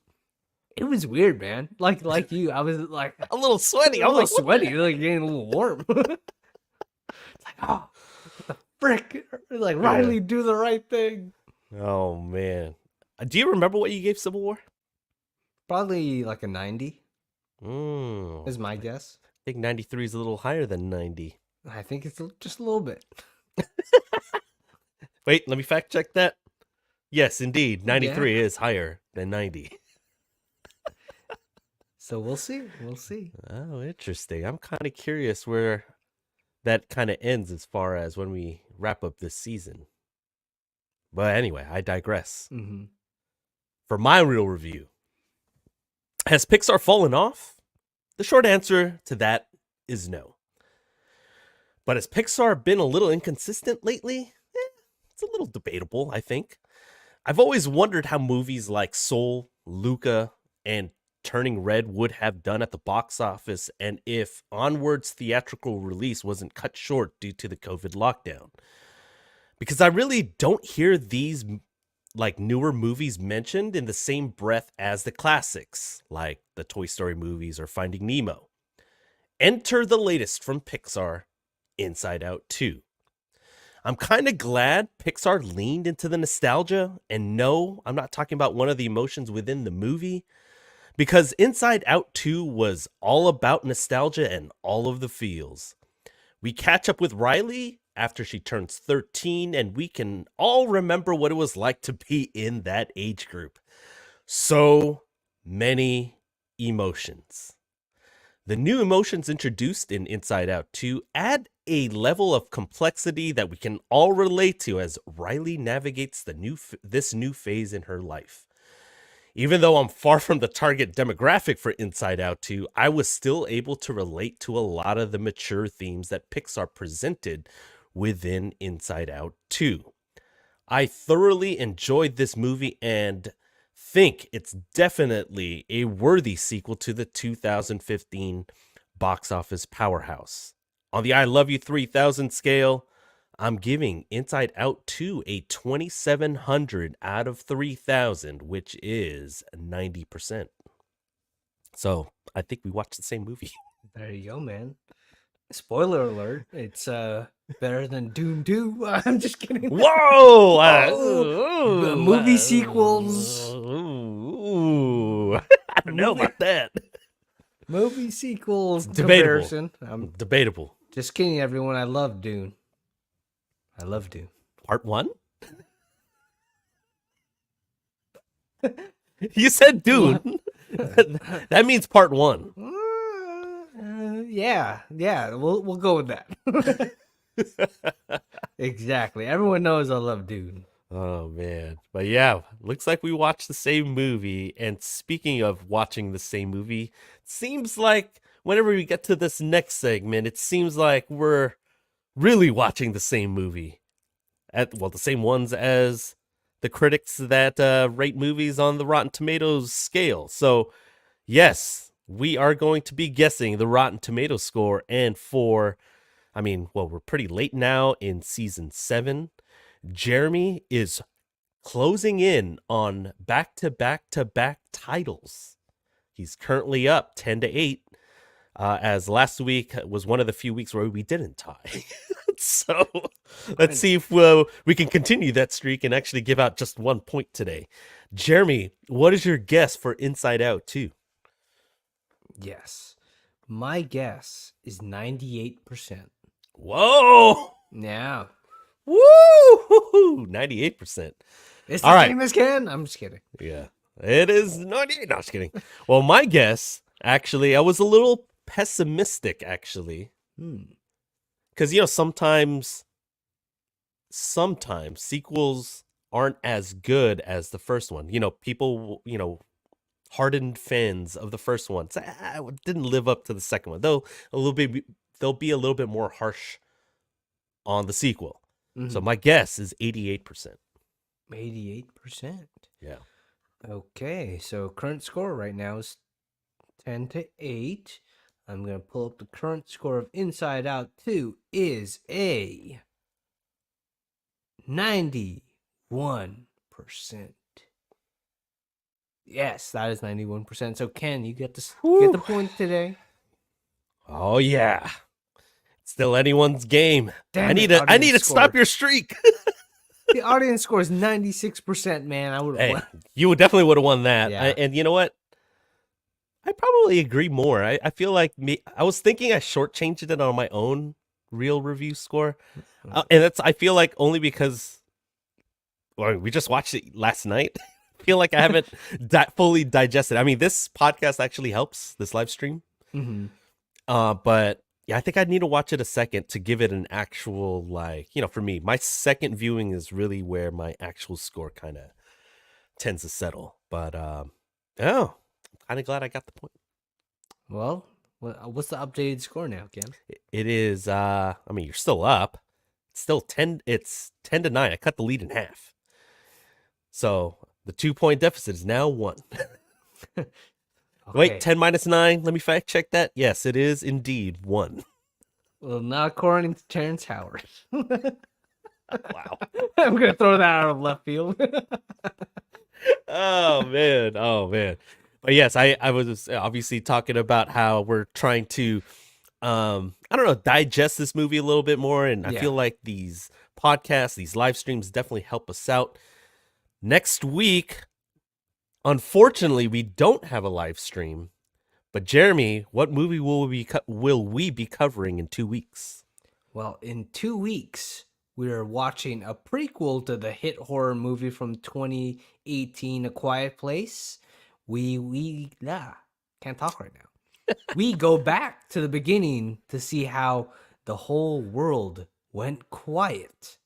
It was weird, man. Like you, I was like A little sweaty. a I'm little like, sweaty, like getting a little warm. It's like, oh, what the frick? Like Riley, do the right thing. oh man. Do you remember what you gave Civil War? Probably like a 90 Mm, is my guess. I think 93 is a little higher than 90. I think it's just a little bit. Wait, let me fact check that. Yes, indeed. 93 Yeah. is higher than 90. So we'll see. We'll see. Oh, interesting. I'm kind of curious where that kind of ends as far as when we wrap up this season. But anyway, I digress. Mm-hmm. For my real review, has Pixar fallen off? The short answer to that is no. But has Pixar been a little inconsistent lately? It's a little debatable, I think. I've always wondered how movies like Soul, Luca, and Turning Red would have done at the box office, and if Onward's theatrical release wasn't cut short due to the COVID lockdown. Because I really don't hear these like newer movies mentioned in the same breath as the classics, like the Toy Story movies or Finding Nemo. Enter the latest from Pixar, Inside Out 2. I'm kind of glad Pixar leaned into the nostalgia, and no, I'm not talking about one of the emotions within the movie, because Inside Out 2 was all about nostalgia and all of the feels. We catch up with Riley after she turns 13, and we can all remember what it was like to be in that age group. So many emotions. The new emotions introduced in Inside Out 2 add a level of complexity that we can all relate to as Riley navigates this new phase in her life. Even though I'm far from the target demographic for Inside Out 2, I was still able to relate to a lot of the mature themes that Pixar presented within Inside Out 2. I thoroughly enjoyed this movie and think it's definitely a worthy sequel to the 2015 box office powerhouse. On the I Love You 3000 scale, I'm giving Inside Out 2 a 2700 out of 3000, which is 90%. So I think we watched the same movie. There you go, man. Spoiler alert. It's better than Dune 2. I'm just kidding. Whoa! The movie sequels. Ooh, I don't know about that. Movie sequels Debatable. comparison. I'm Debatable. just kidding, everyone. I love Dune. I love Dune. Part 1? You said Dune. That means part 1. Yeah. We'll go with that. Exactly. Everyone knows I love Dune. Oh man. But yeah, looks like we watched the same movie. And speaking of watching the same movie, seems like whenever we get to this next segment, it seems like we're really watching the same movie. The same ones as the critics that rate movies on the Rotten Tomatoes scale. So, yes, we are going to be guessing the Rotten Tomatoes score. And we're pretty late now in season 7. Jeremy is closing in on back-to-back-to-back titles. He's currently up 10-8, as last week was one of the few weeks where we didn't tie. So let's see if we can continue that streak and actually give out just 1 point today. Jeremy, what is your guess for Inside Out 2? Yes. My guess is 98%. Whoa! Yeah. Woo! 98%. It's All the right. same as Ken. I'm just kidding. Yeah, it is 98. No, just kidding. Well, my guess, actually, I was a little pessimistic, actually. Because, sometimes sequels aren't as good as the first one. People, hardened fans of the first one say, it didn't live up to the second one. They'll be a little bit more harsh on the sequel. So my guess is 88%. 88%. Yeah. Okay, so current score right now is 10-8. I'm going to pull up the current score of Inside Out 2 is a 91%. Yes, that is 91%. So Ken, you get the point today. Oh yeah. Still anyone's game. Damn I need to stop your streak. The audience score is 96%, man. I would have won. You definitely would have won that. Yeah. And you know what? I probably agree more. I feel like I was thinking I shortchanged it on my own real review score. And I feel like only because we just watched it last night. I feel like I haven't fully digested. I mean, this podcast actually helps, this live stream. But yeah, I think I'd need to watch it a second to give it an actual, for me, my second viewing is really where my actual score kind of tends to settle. But, I'm kind of glad I got the point. Well, what's the updated score now, Ken? It is, you're still up. It's still 10, it's 10-9. I cut the lead in half. So the 2-point deficit is now 1. Okay. Wait, 10 minus 9. Let me fact check that. Yes, it is indeed 1. Well, not according to Terrence Howard. Wow. I'm going to throw that out of left field. Oh, man. But yes, I was obviously talking about how we're trying to, digest this movie a little bit more. And I feel like these podcasts, these live streams definitely help us out. Next week, unfortunately, we don't have a live stream. But Jeremy, what movie will we be covering in 2 weeks? Well, in 2 weeks, we are watching a prequel to the hit horror movie from 2018, A Quiet Place. Can't talk right now. We go back to the beginning to see how the whole world went quiet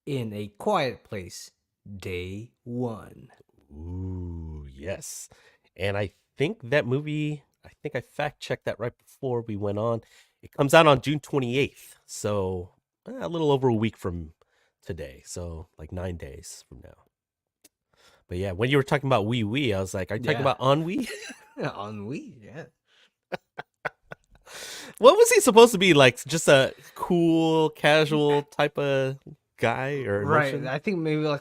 in A Quiet Place, Day 1. Ooh, yes. And I think that movie, I fact-checked that right before we went on. It comes out on June 28th, so a little over a week from today, so like 9 days from now. But yeah, when you were talking about Wee Wee, I was like, are you talking about Ennui? Ennui, yeah. What was he supposed to be, like just a cool, casual type of guy or emotion? Right, I think maybe like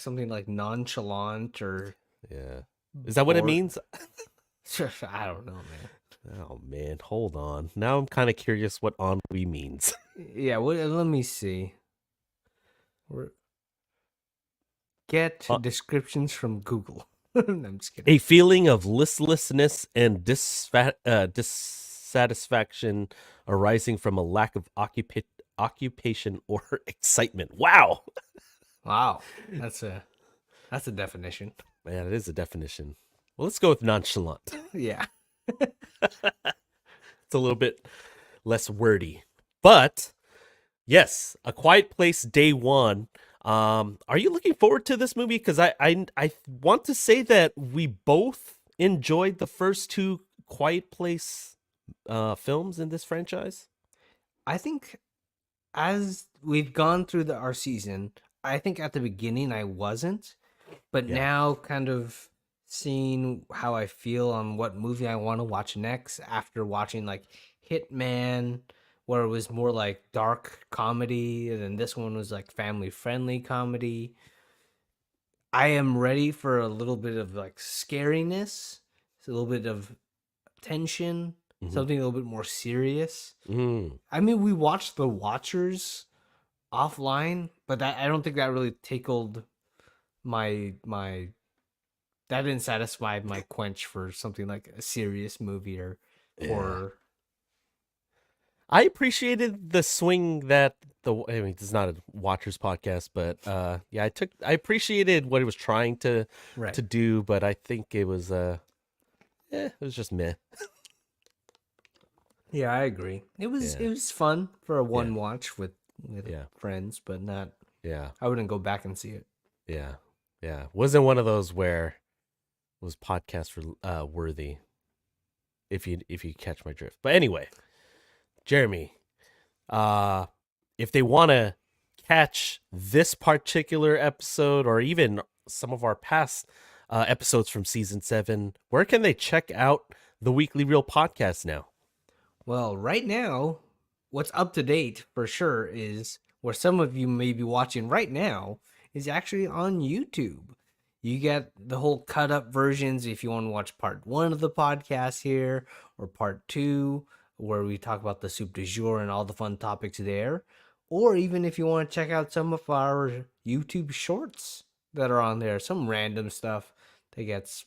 something like nonchalant or... Yeah. Is that what it means? I don't know, man. Oh man, hold on. Now I'm kind of curious what ennui means. Yeah, let me see. Get descriptions from Google. I'm just kidding. A feeling of listlessness and dissatisfaction arising from a lack of occupation or excitement. Wow. Wow. That's a definition. Man, it is a definition. Well, let's go with nonchalant. Yeah. It's a little bit less wordy. But yes, A Quiet Place Day 1. Are you looking forward to this movie? Because I want to say that we both enjoyed the first two Quiet Place films in this franchise. I think as we've gone through our season, I think at the beginning I wasn't, but Yeah. now kind of seeing how I feel on what movie I want to watch next after watching like Hitman, where it was more like dark comedy, and then this one was like family friendly comedy. I am ready for a little bit of like scariness, a little bit of tension, Mm-hmm. something a little bit more serious. Mm. I mean, we watched The Watchers offline, but that I don't think that really tickled my that didn't satisfy my quench for something like a serious movie or Yeah. horror. I appreciated the swing that I mean, it's not a Watchers podcast, but yeah, I appreciated what it was trying Right. to do, but I think it was it was just meh. Yeah, I agree. Yeah. It was fun for a Yeah. one watch with Yeah. friends, but not Yeah. I wouldn't go back and see it. Yeah. Yeah. Wasn't one of those where it was podcast worthy, if you catch my drift. But anyway, Jeremy, uh if they want to catch this particular episode or even some of our past episodes from season 7, where can they check out the Weekly Reel podcast now? Well, right now, what's up to date for sure is where some of you may be watching right now is actually on YouTube. You get the whole cut up versions if you want to watch part 1 of the podcast here or part 2, where we talk about the soup du jour and all the fun topics there. Or even if you want to check out some of our YouTube shorts that are on there, some random stuff that gets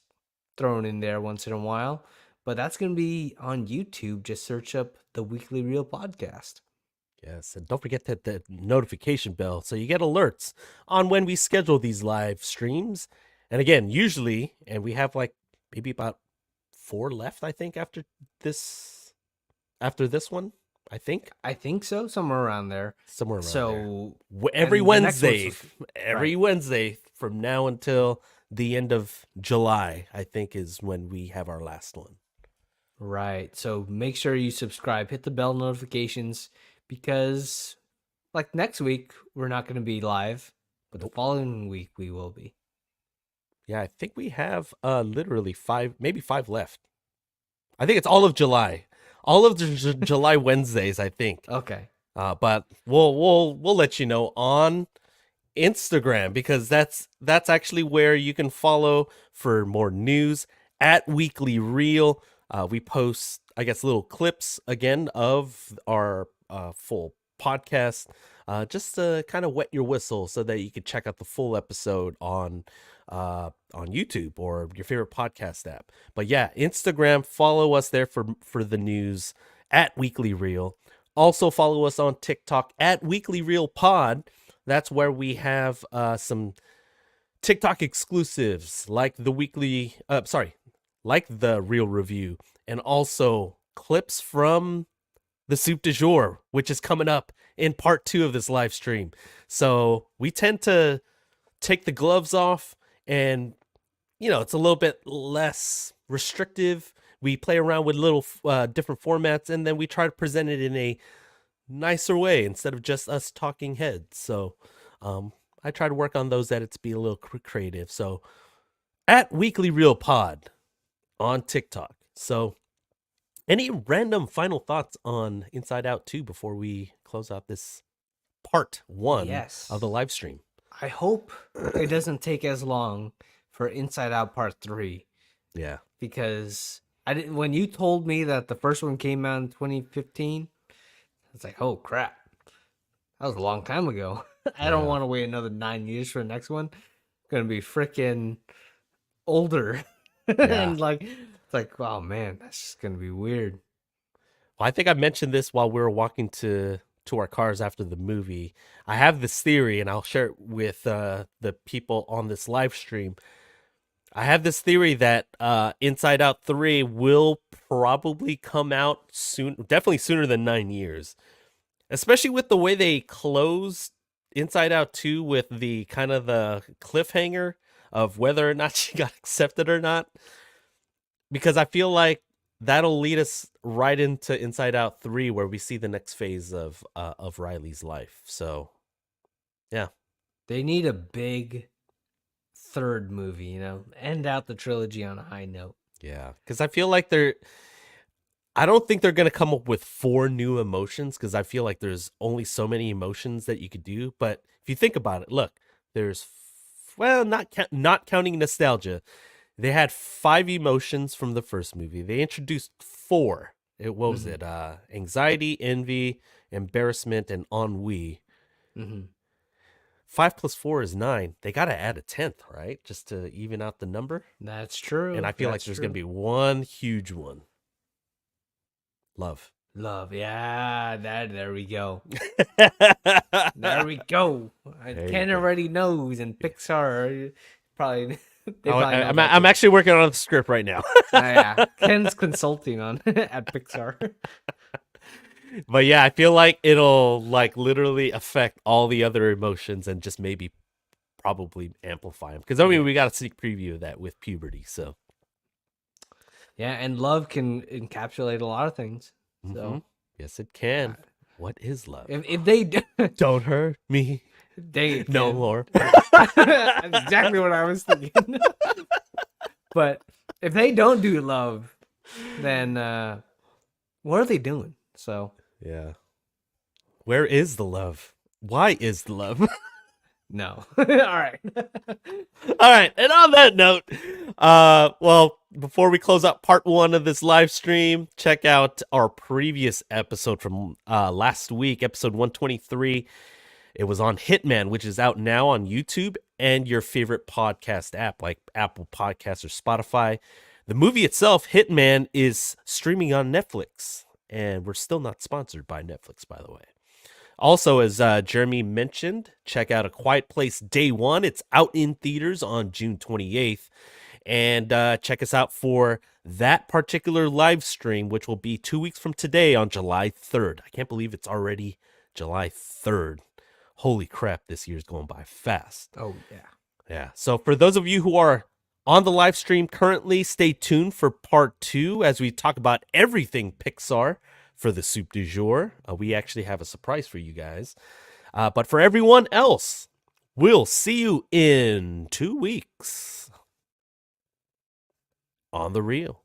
thrown in there once in a while. But that's going to be on YouTube. Just search up the Weekly Reel podcast. Yes, and don't forget that the notification bell so you get alerts on when we schedule these live streams. And again, usually, and we have like maybe about 4 left, I think, after this one, I think. I think so, somewhere around there. Somewhere around So there. Every and the next one's Wednesday, right. Wednesday from now until the end of July, I think is when we have our last one. Right. So make sure you subscribe, hit the bell notifications because like next week we're not going to be live, but the following week we will be. Yeah, I think we have literally 5, maybe 5 left. I think it's all of July. All of the July Wednesdays, I think. Okay. But we'll let you know on Instagram, because that's actually where you can follow for more news at Weekly Reel. We post, I guess, little clips again of our full podcast, just to kind of wet your whistle so that you can check out the full episode on YouTube or your favorite podcast app. But yeah, Instagram, follow us there for the news at Weekly Reel. Also follow us on TikTok at Weekly Reel Pod. That's where we have some TikTok exclusives like the like the Reel Review, and also clips from the Soup du Jour, which is coming up in part 2 of this live stream. So we tend to take the gloves off, and it's a little bit less restrictive. We play around with little different formats, and then we try to present it in a nicer way instead of just us talking heads. So I try to work on those edits, be a little creative. So at Weekly Reel Pod on TikTok. So any random final thoughts on Inside Out 2 before we close out this part 1 Yes. of the live stream? I hope it doesn't take as long for Inside Out Part 3. Yeah. Because when you told me that the first one came out in 2015, I was like, oh crap. That was a long time ago. I don't want to wait another 9 years for the next one. Gonna be freaking older. And it's like, oh man, that's just gonna be weird. Well, I think I mentioned this while we were walking to our cars after the movie. I have this theory, and I'll share it with the people on this live stream. I have this theory that Inside Out 3 will probably come out soon, definitely sooner than 9 years. Especially with the way they closed Inside Out 2 with the kind of the cliffhanger of whether or not she got accepted or not, because I feel like that'll lead us right into Inside Out 3, where we see the next phase of Riley's life. So, yeah. They need a big third movie, end out the trilogy on a high note. Yeah, because I feel like I don't think they're going to come up with 4 new emotions, because I feel like there's only so many emotions that you could do. But if you think about it, look, there's, well, not counting nostalgia, they had 5 emotions from the first movie. They introduced 4. What was it? Anxiety, envy, embarrassment, and ennui. 5 plus 4 is 9. They got to add a 10th, right? Just to even out the number. That's true. And I feel like there's going to be one huge one. Love. Yeah, there we go. There we go. Ken already knows, and Pixar probably. I'm actually working on the script right now. Yeah, Ken's consulting on at Pixar. But yeah, I feel like it'll like literally affect all the other emotions and just maybe probably amplify them. Because I mean, we got a sneak preview of that with puberty. So yeah, and love can encapsulate a lot of things. So yes, it can. What is love? If they don't hurt me, they no more. That's exactly what I was thinking. But if they don't do love, then what are they doing? So yeah, where is the love? Why is the love? No. All right. All right. And on that note, well, before we close out part 1 of this live stream, check out our previous episode from last week, episode 123. It was on Hitman, which is out now on YouTube and your favorite podcast app like Apple Podcasts or Spotify. The movie itself, Hitman, is streaming on Netflix, and we're still not sponsored by Netflix, by the way. Also, as Jeremy mentioned, check out A Quiet Place Day 1. It's out in theaters on June 28th. And check us out for that particular live stream, which will be 2 weeks from today on July 3rd. I can't believe it's already July 3rd. Holy crap, this year's going by fast. Oh, yeah. Yeah. So for those of you who are on the live stream currently, stay tuned for part 2 as we talk about everything Pixar. For the soup du jour, we actually have a surprise for you guys. But for everyone else, we'll see you in 2 weeks on The Reel.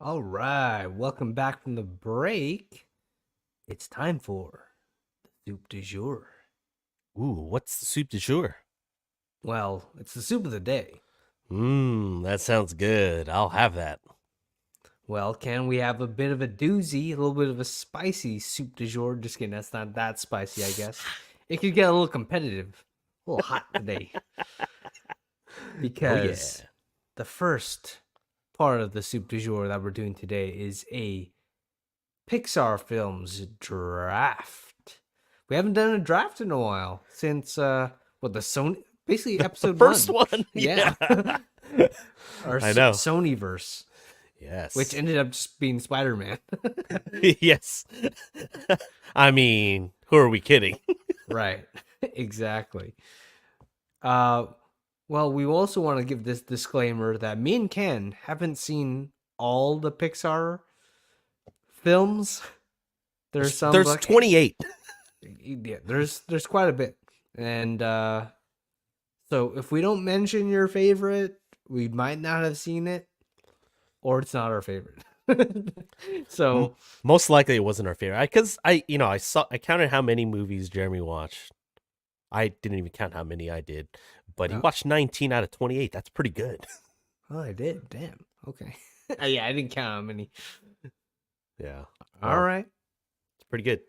All right, welcome back from the break. It's time for the soup du jour. Ooh, what's the soup du jour? Well, it's the soup of the day. That sounds good. I'll have that. Well, can we have a bit of a doozy, a little bit of a spicy soup du jour? Just kidding, that's not that spicy, I guess. It could get a little competitive, a little hot today. Oh yeah. Because the first part of the soup du jour that we're doing today is a Pixar films draft. We haven't done a draft in a while since the Sony, basically The episode first one. one. Yeah. Our I know. Sony verse, which Yes. ended up just being Spider-Man. Yes. I mean, who are we kidding? Right. Exactly. Uh well, we also want to give this disclaimer that me and Ken haven't seen all the Pixar films. There's some There's like 28. yeah, there's quite a bit. And so if we don't mention your favorite, we might not have seen it or it's not our favorite. So, Most likely it wasn't our favorite. Because I counted how many movies Jeremy watched. I didn't even count how many I did, but he oh, watched 19 out of 28. That's pretty good. oh, I did. Damn. Okay. Yeah, I didn't count how many. Yeah. All Well, right. it's pretty good.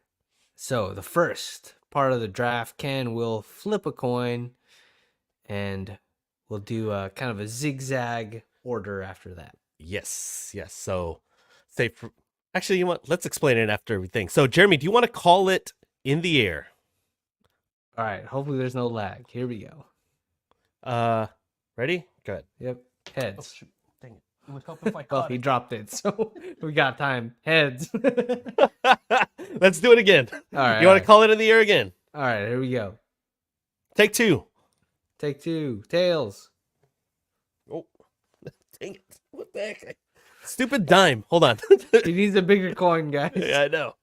So, the first part of the draft, Ken will flip a coin and we'll do a kind of a zigzag order after that. Yes. Yes. So, say for actually, you know what? Let's explain it after everything. So, Jeremy, do you want to call it in the air? All right. Hopefully, there's no lag. Here we go. Ready? Good. Yep. Heads. Shoot. Dang it. I would hope if I Well, caught he it. dropped it, so we got time. Heads. Let's do it again. All right. You want to call it in the air again? All right, here we go. Take two. Take two. Tails. Oh, dang it. What the heck? Stupid dime. Hold on. He needs a bigger coin, guys. Yeah, I know. All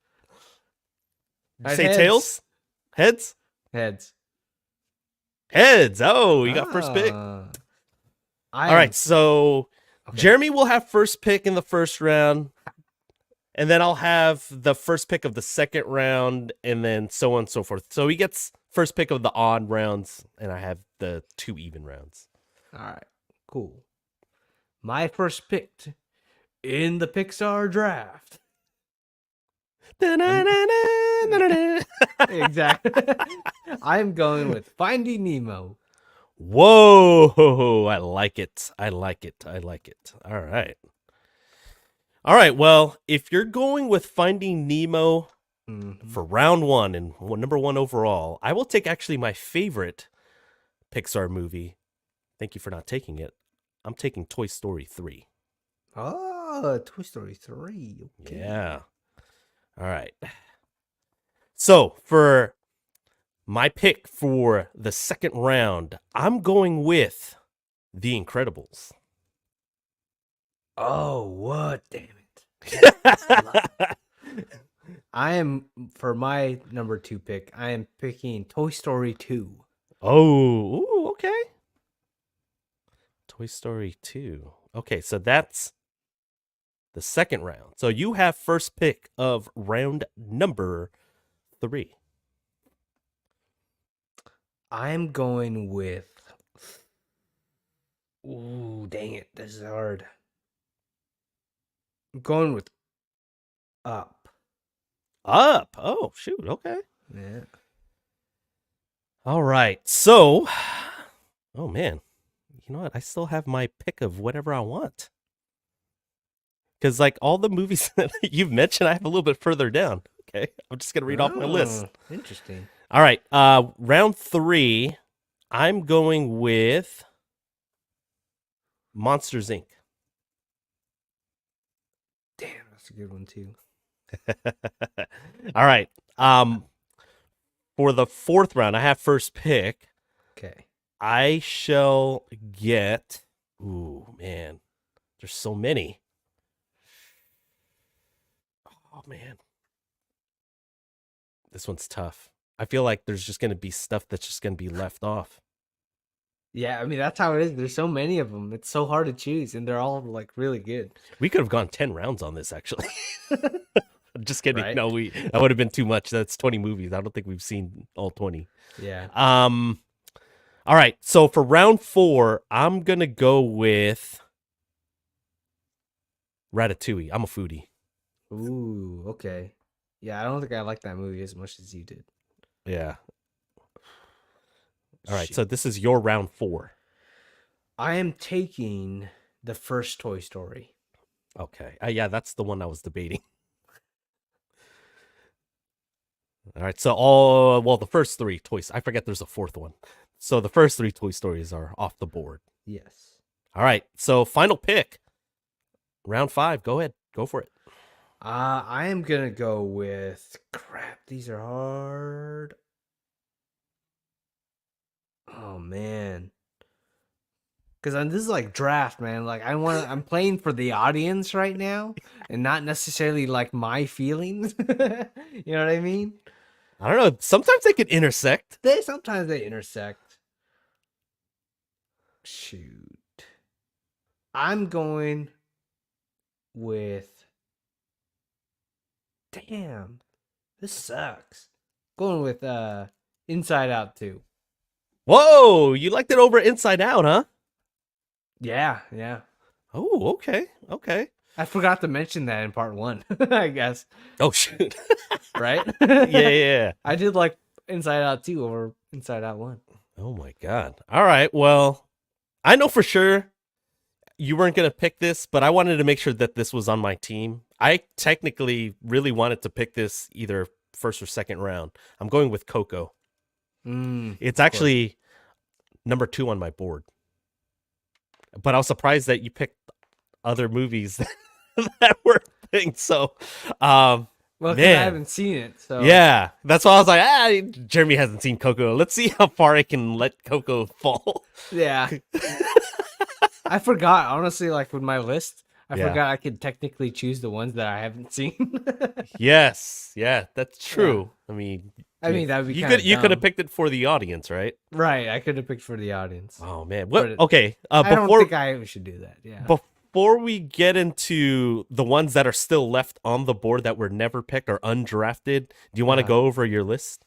right, Say heads. tails? Heads? Heads. Heads. Oh, you got first pick. All All right, so Okay. Jeremy will have first pick in the first round, and then I'll have the first pick of the second round, and then so on and so forth. So he gets first pick of the odd rounds, and I have the two even rounds. All right. Cool. My first pick in the Pixar draft. Exactly. I'm going with Finding Nemo. Whoa, I like it. I like it. I like it. All right. All right. Well, if you're going with Finding Nemo for round one and number one overall, I will take actually my favorite Pixar movie. Thank you for not taking it. I'm taking Toy Story 3. Oh, Toy Story 3. Okay. Yeah. All right. So for my pick for the second round, I'm going with The Incredibles. Oh, what? Damn it. I am, for my number two pick, I am picking Toy Story 2. Oh, ooh, okay. Toy Story 2. Okay, so that's the second round. So you have first pick of round number 3. I'm going with. Ooh, dang it. This is hard. I'm going with Up. Up. Oh, shoot. Okay. Yeah. All right. So, oh man. You know what? I still have my pick of whatever I want. Because, like, all the movies that you've mentioned, I have a little bit further down. Okay. I'm just going to read off my list. Interesting. All right. Round 3, I'm going with Monsters, Inc. Damn, that's a good one, too. All right. For the fourth round, I have first pick. Okay. I shall get. Ooh, man. There's so many. Oh, man. This one's tough. I feel like there's just going to be stuff that's just going to be left off. Yeah, I mean that's how it is. There's so many of them. It's so hard to choose, and they're all like really good, We could have gone 10 rounds on this actually. Just kidding. right? No, that would have been too much. That's 20 movies. I don't think we've seen all 20. Yeah. Um all right. So for round 4, I'm going to go with Ratatouille. I'm a foodie. Ooh, okay. Yeah, I don't think I like that movie as much as you did. Yeah. All right. So Shoot. this is your round 4. I am taking the first Toy Story. Okay. Yeah, that's the one I was debating. All right. So the first 3 toys. I forget there's a fourth one. So the first 3 Toy Stories are off the board. Yes. All right. So final pick. Round 5. Go ahead. Go for it. I am gonna go with crap. These are hard. Oh man, because this is like draft, man. Like I'm playing for the audience right now, and not necessarily like my feelings. You know what I mean? I don't know. Sometimes they could intersect. Sometimes they intersect. Shoot, I'm going with. Damn, this sucks. Going with Inside Out 2. Whoa, you liked it over Inside Out, huh? Yeah, yeah. Oh, okay. Okay. I forgot to mention that in part 1, I guess. Oh shoot. Right? Yeah. I did like Inside Out 2 over Inside Out 1. Oh my god. All right. Well, I know for sure you weren't going to pick this, but I wanted to make sure that this was on my team. I technically really wanted to pick this either first or second round. I'm going with Coco. It's Of course. actually number 2 on my board. But I was surprised that you picked other movies that were things. So, Well, because I man. haven't seen it, so Yeah, that's why I was like, Jeremy hasn't seen Coco. Let's see how far I can let Coco fall. yeah. I forgot, honestly, like with my list, I Yeah. forgot I could technically choose the ones that I haven't seen. Yes, yeah, that's true. I mean, I mean, that would be you kind could of you could have dumb. picked it for the audience, right? Right, I could have picked for the audience. Oh man, But what? Okay, I don't think I should do that. Yeah. before we get into the ones that are still left on the board that were never picked or undrafted, do you want to Uh-huh. go over your list?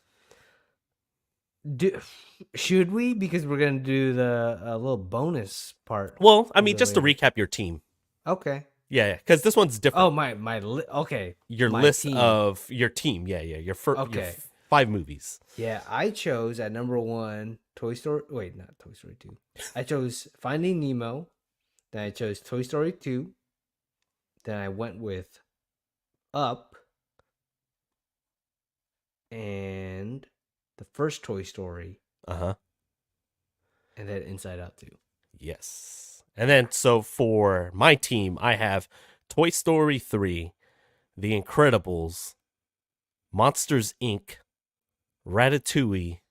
Should we? Because we're gonna do the little bonus part. Well, I a mean, little just to later. recap your team. Okay. Yeah, because this one's different. Oh, okay. Your My list team. of your team. Yeah, your first, Okay. 5 movies. Yeah, I chose at number 1 Toy Story. Wait, not Toy Story 2. I chose Finding Nemo. Then I chose Toy Story 2. Then I went with Up and the first Toy Story, Uh-huh. and then Inside Out 2. Yes. And then so for my team, I have Toy Story 3, The Incredibles, Monsters Inc., Ratatouille,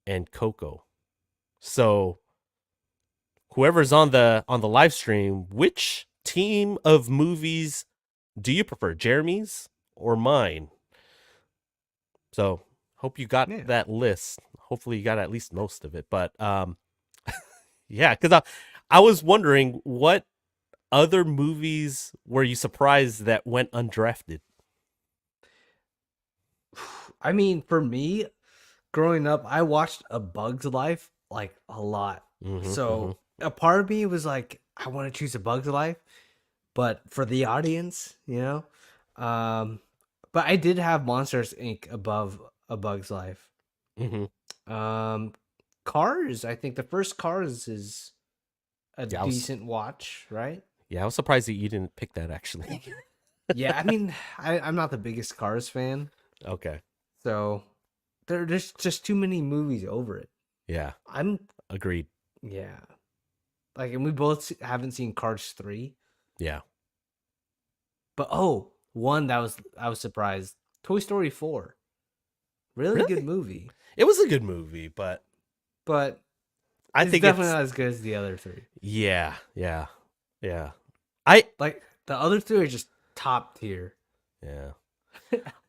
and Coco. So whoever's on the live stream, which team of movies do you prefer? Jeremy's or mine? So hope you got Yeah. that list. Hopefully you got at least most of it. But yeah, because I was wondering what other movies were you surprised that went undrafted? I mean, for me, growing up, I watched A Bug's Life like a lot. So a part of me was like, I want to choose A Bug's Life, but for the audience, but I did have Monsters Inc. above A Bug's Life. Cars, I think the first Cars is a decent watch, right? Yeah, I was surprised that you didn't pick that actually. Yeah, I mean, I'm not the biggest Cars fan, Okay. so there's just too many movies over it. Yeah, I'm agreed. Yeah. Like, and we both haven't seen Cars 3. Yeah. But one that I was surprised. Toy Story 4. Really Really? good movie. It was a good movie, but But I it's think definitely it's not as good as the other 3. yeah, yeah. Yeah. I Like, the other 3 are just top tier. yeah.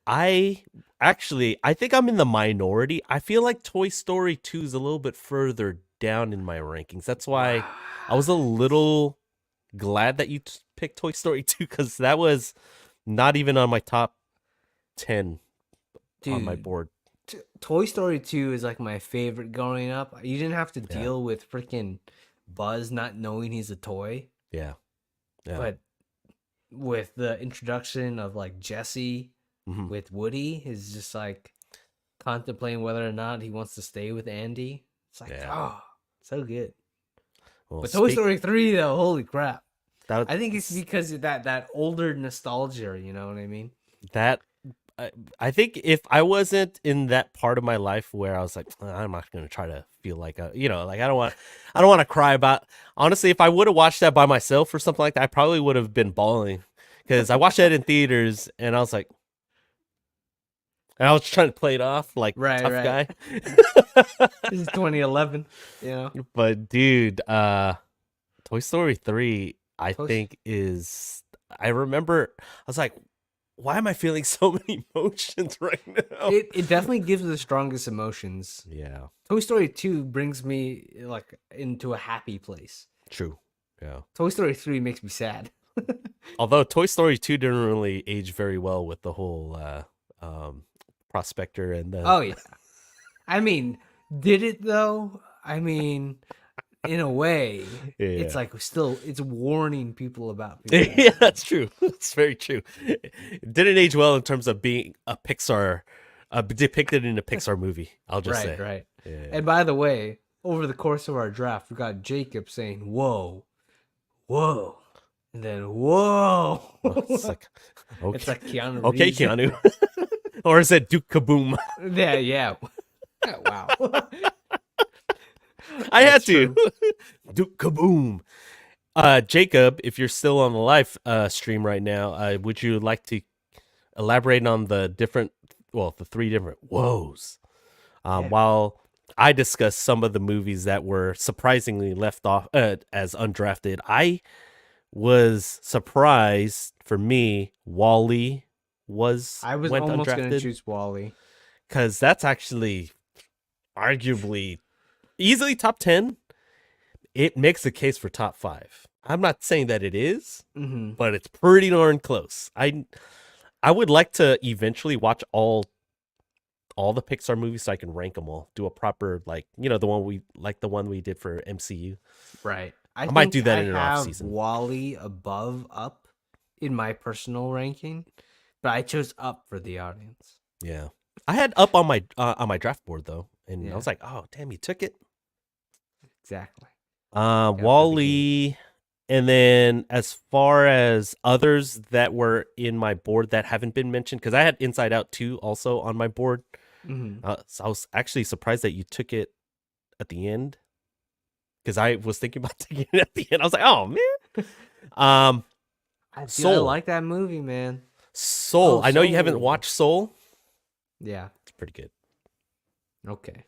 I actually I think I'm in the minority. I feel like Toy Story 2 is a little bit further down in my rankings. That's why Wow. I was a little glad that you picked Toy Story 2 because that was not even on my top 10 on my Dude, board. Toy Story 2 is like my favorite growing up. You didn't have to Yeah, deal with freaking Buzz not knowing he's a toy, yeah, yeah. but with the introduction of like Jesse Hmm. with Woody, is just like contemplating whether or not he wants to stay with Andy. It's like, Yeah. oh, so good. Well, But Toy speak Story 3 though, holy crap. that I think it's because of that older nostalgia, you know what I mean? that I think if I wasn't in that part of my life where I was like, I'm not going to try to feel like like I don't want to cry about. Honestly, if I would have watched that by myself or something like that, I probably would have been bawling because I watched that in theaters and I was like, and I was trying to play it off like Right, tough right. guy. This is 2011, you know? But dude, Toy Story 3, I Toy think is. I remember I was like, why am I feeling so many emotions right now? It definitely gives the strongest emotions. Yeah, Toy Story 2 brings me like into a happy place. true. Yeah. Toy Story 3 makes me sad. Although Toy Story 2 didn't really age very well with the whole prospector and the. Oh yeah. I mean, did it though? I mean, in a way, it's Yeah. like still it's warning people about people. Yeah, that's true. It's very true. It didn't age well in terms of being a Pixar, depicted in a Pixar movie. I'll just Right, say. right. Yeah. And by the way, over the course of our draft, we got Jacob saying, "Whoa, whoa," and then "Whoa." It's like, okay, It's like Keanu okay, Reeves. Keanu, or is it Duke Kaboom? Yeah, yeah. Wow. I had That's to. true. Duke Kaboom. Jacob, if you're still on the live stream right now, would you like to elaborate on the three different woes? Yeah. While I discuss some of the movies that were surprisingly left off as undrafted, I was surprised. For me, Wall-E I was went almost gonna undrafted choose Wally. because that's actually arguably easily top 10. It makes a case for top 5. I'm not saying that it is, Mm-hmm. but it's pretty darn close. I would like to eventually watch all the Pixar movies so I can rank them all. Do a proper the one we did for MCU. Right. I might think do that I in an have off-season. Wally above Up in my personal ranking, but I chose Up for the audience. Yeah. I had Up on my draft board though, and I Yeah. was like, "Oh, damn, you took it." Exactly. Wall-E, and then as far as others that were in my board that haven't been mentioned, because I had Inside Out 2 also on my board. Mm-hmm. So I was actually surprised that you took it at the end, because I was thinking about taking it at the end. I was like, "Oh man." I Soul. like that movie, man. Soul. Oh, I know you haven't Soul. watched Soul. Yeah. It's pretty good. Okay.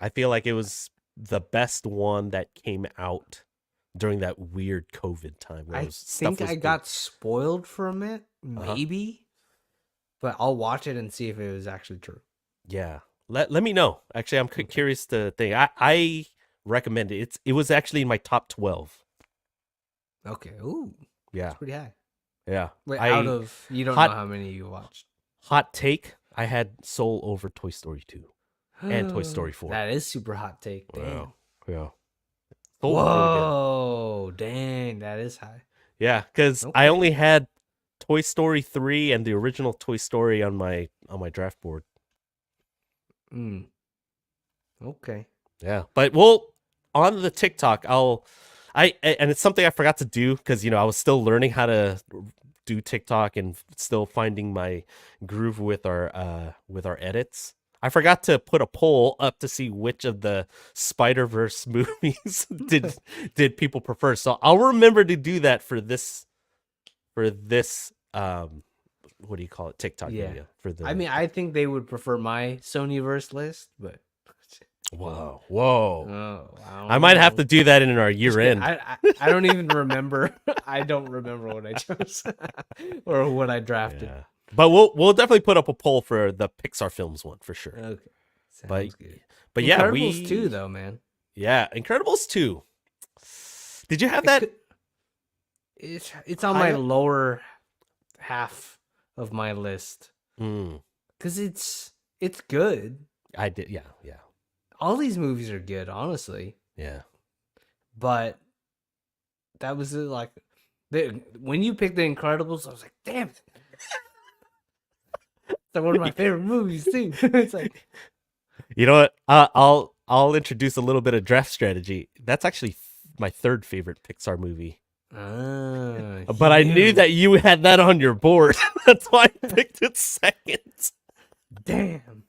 I feel like it was the best one that came out during that weird COVID time. Where I stuff think was I big. got spoiled from it, Uh-huh. maybe, but I'll watch it and see if it was actually true. Yeah. Let me know. Actually, I'm Okay. curious to think. I recommend it. It was actually in my top 12. Okay. Ooh, Yeah. that's pretty high. Yeah. Wait, out of you don't hot- know how many you watched. Hot take, I had Soul over Toy Story 2 and Toy Story 4. That is super hot take. Damn. Wow. Yeah. Soul was really good. Whoa, dang, that is high. Yeah, because Okay. I only had Toy Story 3 and the original Toy Story on my draft board. Mm. Okay. Yeah, but on the TikTok, and it's something I forgot to do because I was still learning how to do TikTok and still finding my groove with our edits. I forgot to put a poll up to see which of the Spider-Verse movies did people prefer. So I'll remember to do that for this what do you call it, TikTok Yeah. video for the. I mean, I think they would prefer my Sonyverse list, but whoa. oh, I might have to do that in our year end. I don't even remember. I don't remember what I chose or what I drafted. Yeah. But we'll definitely put up a poll for the Pixar films one for sure. Okay. Sounds But- good. But yeah, Incredibles too, though, man. Yeah, Incredibles 2. Did you have It that could, it's on high my up? lower half of my list Mm, because it's good. I did. Yeah, yeah, All these movies are good, honestly. yeah. But that was like when you picked The Incredibles, I was like, damn it. It's one of my favorite movies too. It's like, You know what? I'll introduce a little bit of draft strategy. That's actually my third favorite Pixar movie. he But I knew knew. that you had that on your board. That's why I picked it second. Damn.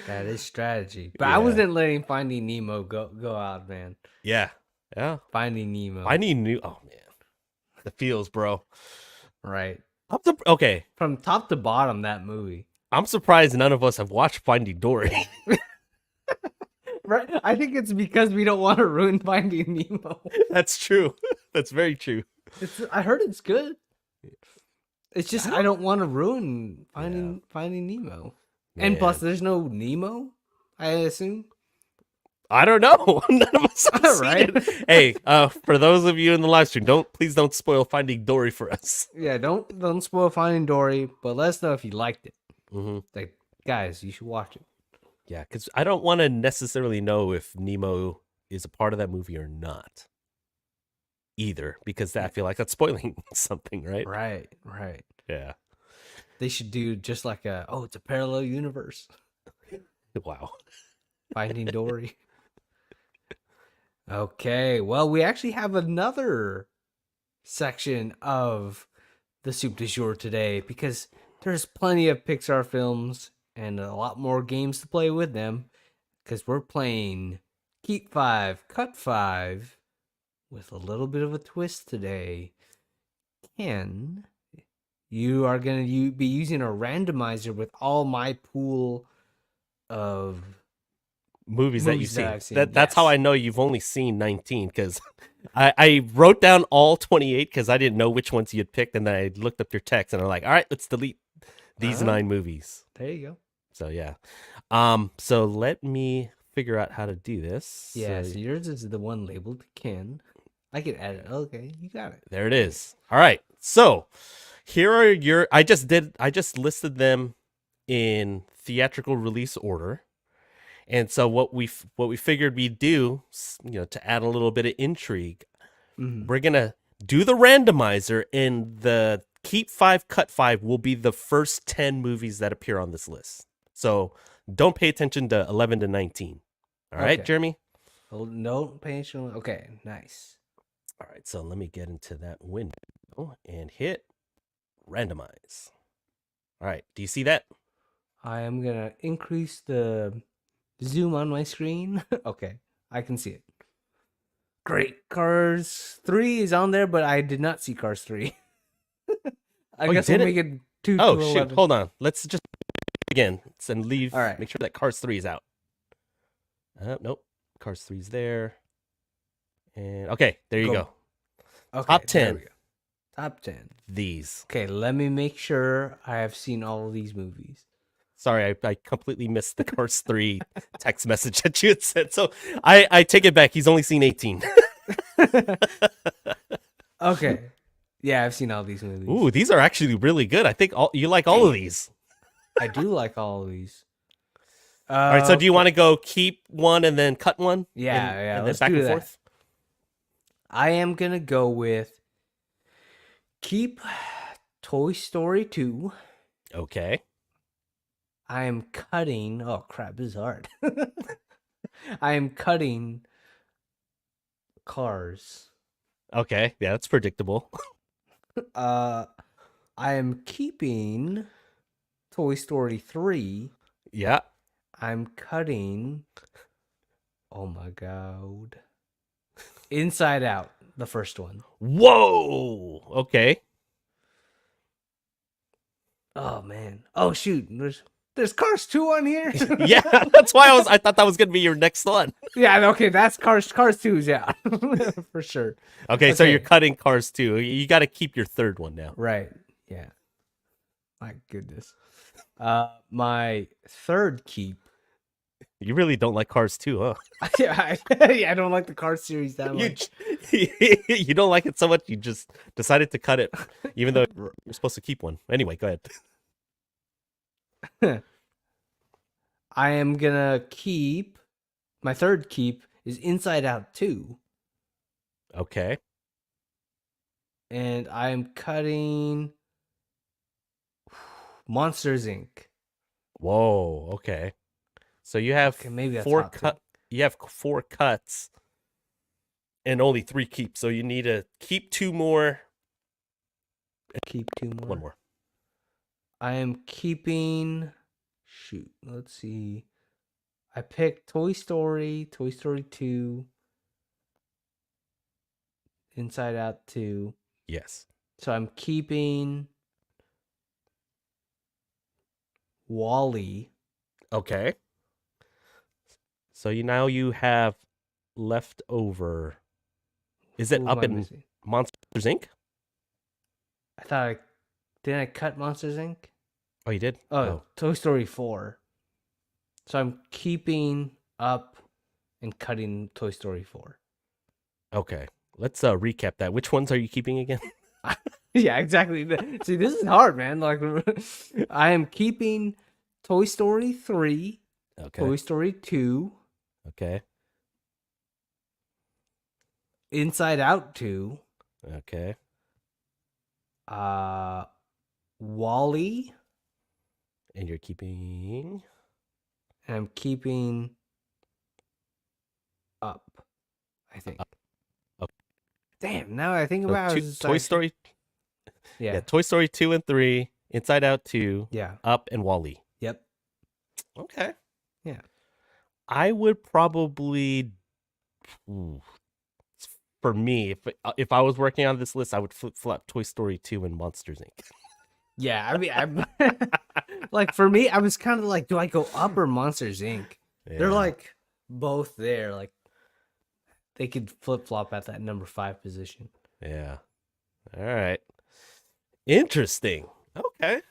That is strategy. But I Yeah. wasn't letting Finding Nemo go out, man. Yeah. Yeah. Finding Nemo. I need new. Oh man, the feels, bro. Right. Okay. From top to bottom, that movie. I'm surprised none of us have watched Finding Dory. Right. I think it's because we don't want to ruin Finding Nemo. That's true. That's very true. I heard it's good. It's just I don't want to ruin Yeah. Finding Nemo. And plus, Man. there's no Nemo, I assume. I don't know. None of us have seen Right? it. Hey, for those of you in the live stream, please don't spoil Finding Dory for us. Yeah, don't spoil Finding Dory, but let us know if you liked it. Mm-hmm. Like, guys, you should watch it. Yeah, because I don't want to necessarily know if Nemo is a part of that movie or not, either, because I feel like that's spoiling something, right? Right. Yeah. They should do just like it's a parallel universe. Wow. Finding Dory. Okay, well, we actually have another section of the soup du jour today because there's plenty of Pixar films and a lot more games to play with them because we're playing Keep 5, Cut 5 with a little bit of a twist today. Ken, you are going to be using a randomizer with all my pool of Movies that you've movies that seen. I've seen. That's how Yes. I know you've only seen 19, because I wrote down all 28 because I didn't know which ones you had picked, and then I looked up your text and I'm like, all right, let's delete these 9 movies. There you go. So yeah. So let me figure out how to do this. Yeah, so yours is the one labeled Ken. I can add it. Okay, you got it. There it is. All right. So here are your. I just listed them in theatrical release order, and so what we figured we'd do, to add a little bit of intrigue, we're gonna do the randomizer, and the Keep 5, Cut 5 will be the first 10 movies that appear on this list. So don't pay attention to 11 to 19. All right, Okay. Jeremy? Oh, no patient. Okay, nice. All right, so let me get into that window and hit randomize. All right, do you see that? I am gonna increase the zoom on my screen. Okay, I can see it. Great. Cars 3 is on there, but I did not see Cars 3. I you guess we'll didn't? make it 2 Oh, to shoot. 11. Hold on. Let's just again and leave. All right. Make sure that Cars 3 is out. Nope. Cars 3 is there. And okay, there you go. Okay, Top there 10. we go. Top 10. These. Okay, let me make sure I have seen all of these movies. Sorry, I completely missed the Cars 3 text message that you had sent. So I take it back. He's only seen 18. Okay. Yeah, I've seen all these movies. Ooh, these are actually really good. I think you like all of these. I do like all of these. All right, so do you want to go keep one and then cut one? Yeah, and then let's back do and that. forth? I am going to go with keep Toy Story 2. Okay. I am cutting. Oh, crap, this is hard. I am cutting Cars. Okay. Yeah, that's predictable. I am keeping Toy Story 3. Yeah. I'm cutting. Oh my god. Inside Out, the first one. Whoa. Okay. Oh man. Oh shoot. There's Cars 2 on here. Yeah, that's why I thought that was gonna be your next one. Yeah, okay, that's Cars 2 is out. For sure. Okay, so Okay. you're cutting Cars 2. You got to keep your third one now. Right. Yeah. My goodness. My third keep You really don't like Cars 2, huh? Yeah, I don't like the Cars series that You, much. you don't like it so much, you just decided to cut it, even though you're supposed to keep one. Anyway, go ahead. I am gonna keep my third keep is Inside Out 2. Okay. And I'm cutting Monsters Inc. Whoa. Okay. So you have Okay, maybe that's four hot cut. You have 4 cuts and only 3 keeps. So you need to keep 2 more. Keep 2 more. 1 more. I am keeping. Shoot, let's see. I picked Toy Story 2, Inside Out 2. Yes. So I'm keeping Wall-E. Okay. So you have left over. Is it Who up am I in missing? Monsters Inc? I thought didn't I cut Monsters Inc? Oh, you did? Oh, Toy Story 4. So I'm keeping Up and cutting Toy Story 4. Okay. Let's recap that. Which ones are you keeping again? Yeah, exactly. See, this is hard, man. Like, I am keeping Toy Story 3, Okay. Toy Story 2, Okay. Inside Out 2, Okay. Wall-E, And you're keeping. and I'm keeping Up, I think. Okay. Damn, now I think So about it. Toy Story. Yeah. Toy Story 2 and 3, Inside Out 2, Yeah. Up, and Wall-E. Yep. Okay. Yeah. I would probably, for me, if I was working on this list, I would flip-flop Toy Story 2 and Monsters Inc. Yeah, I mean, I'm like, for me, I was kind of like, do I go Up or Monsters Inc? Yeah. They're like both there. Like, they could flip flop at that number 5 position. Yeah. All right. Interesting. Okay.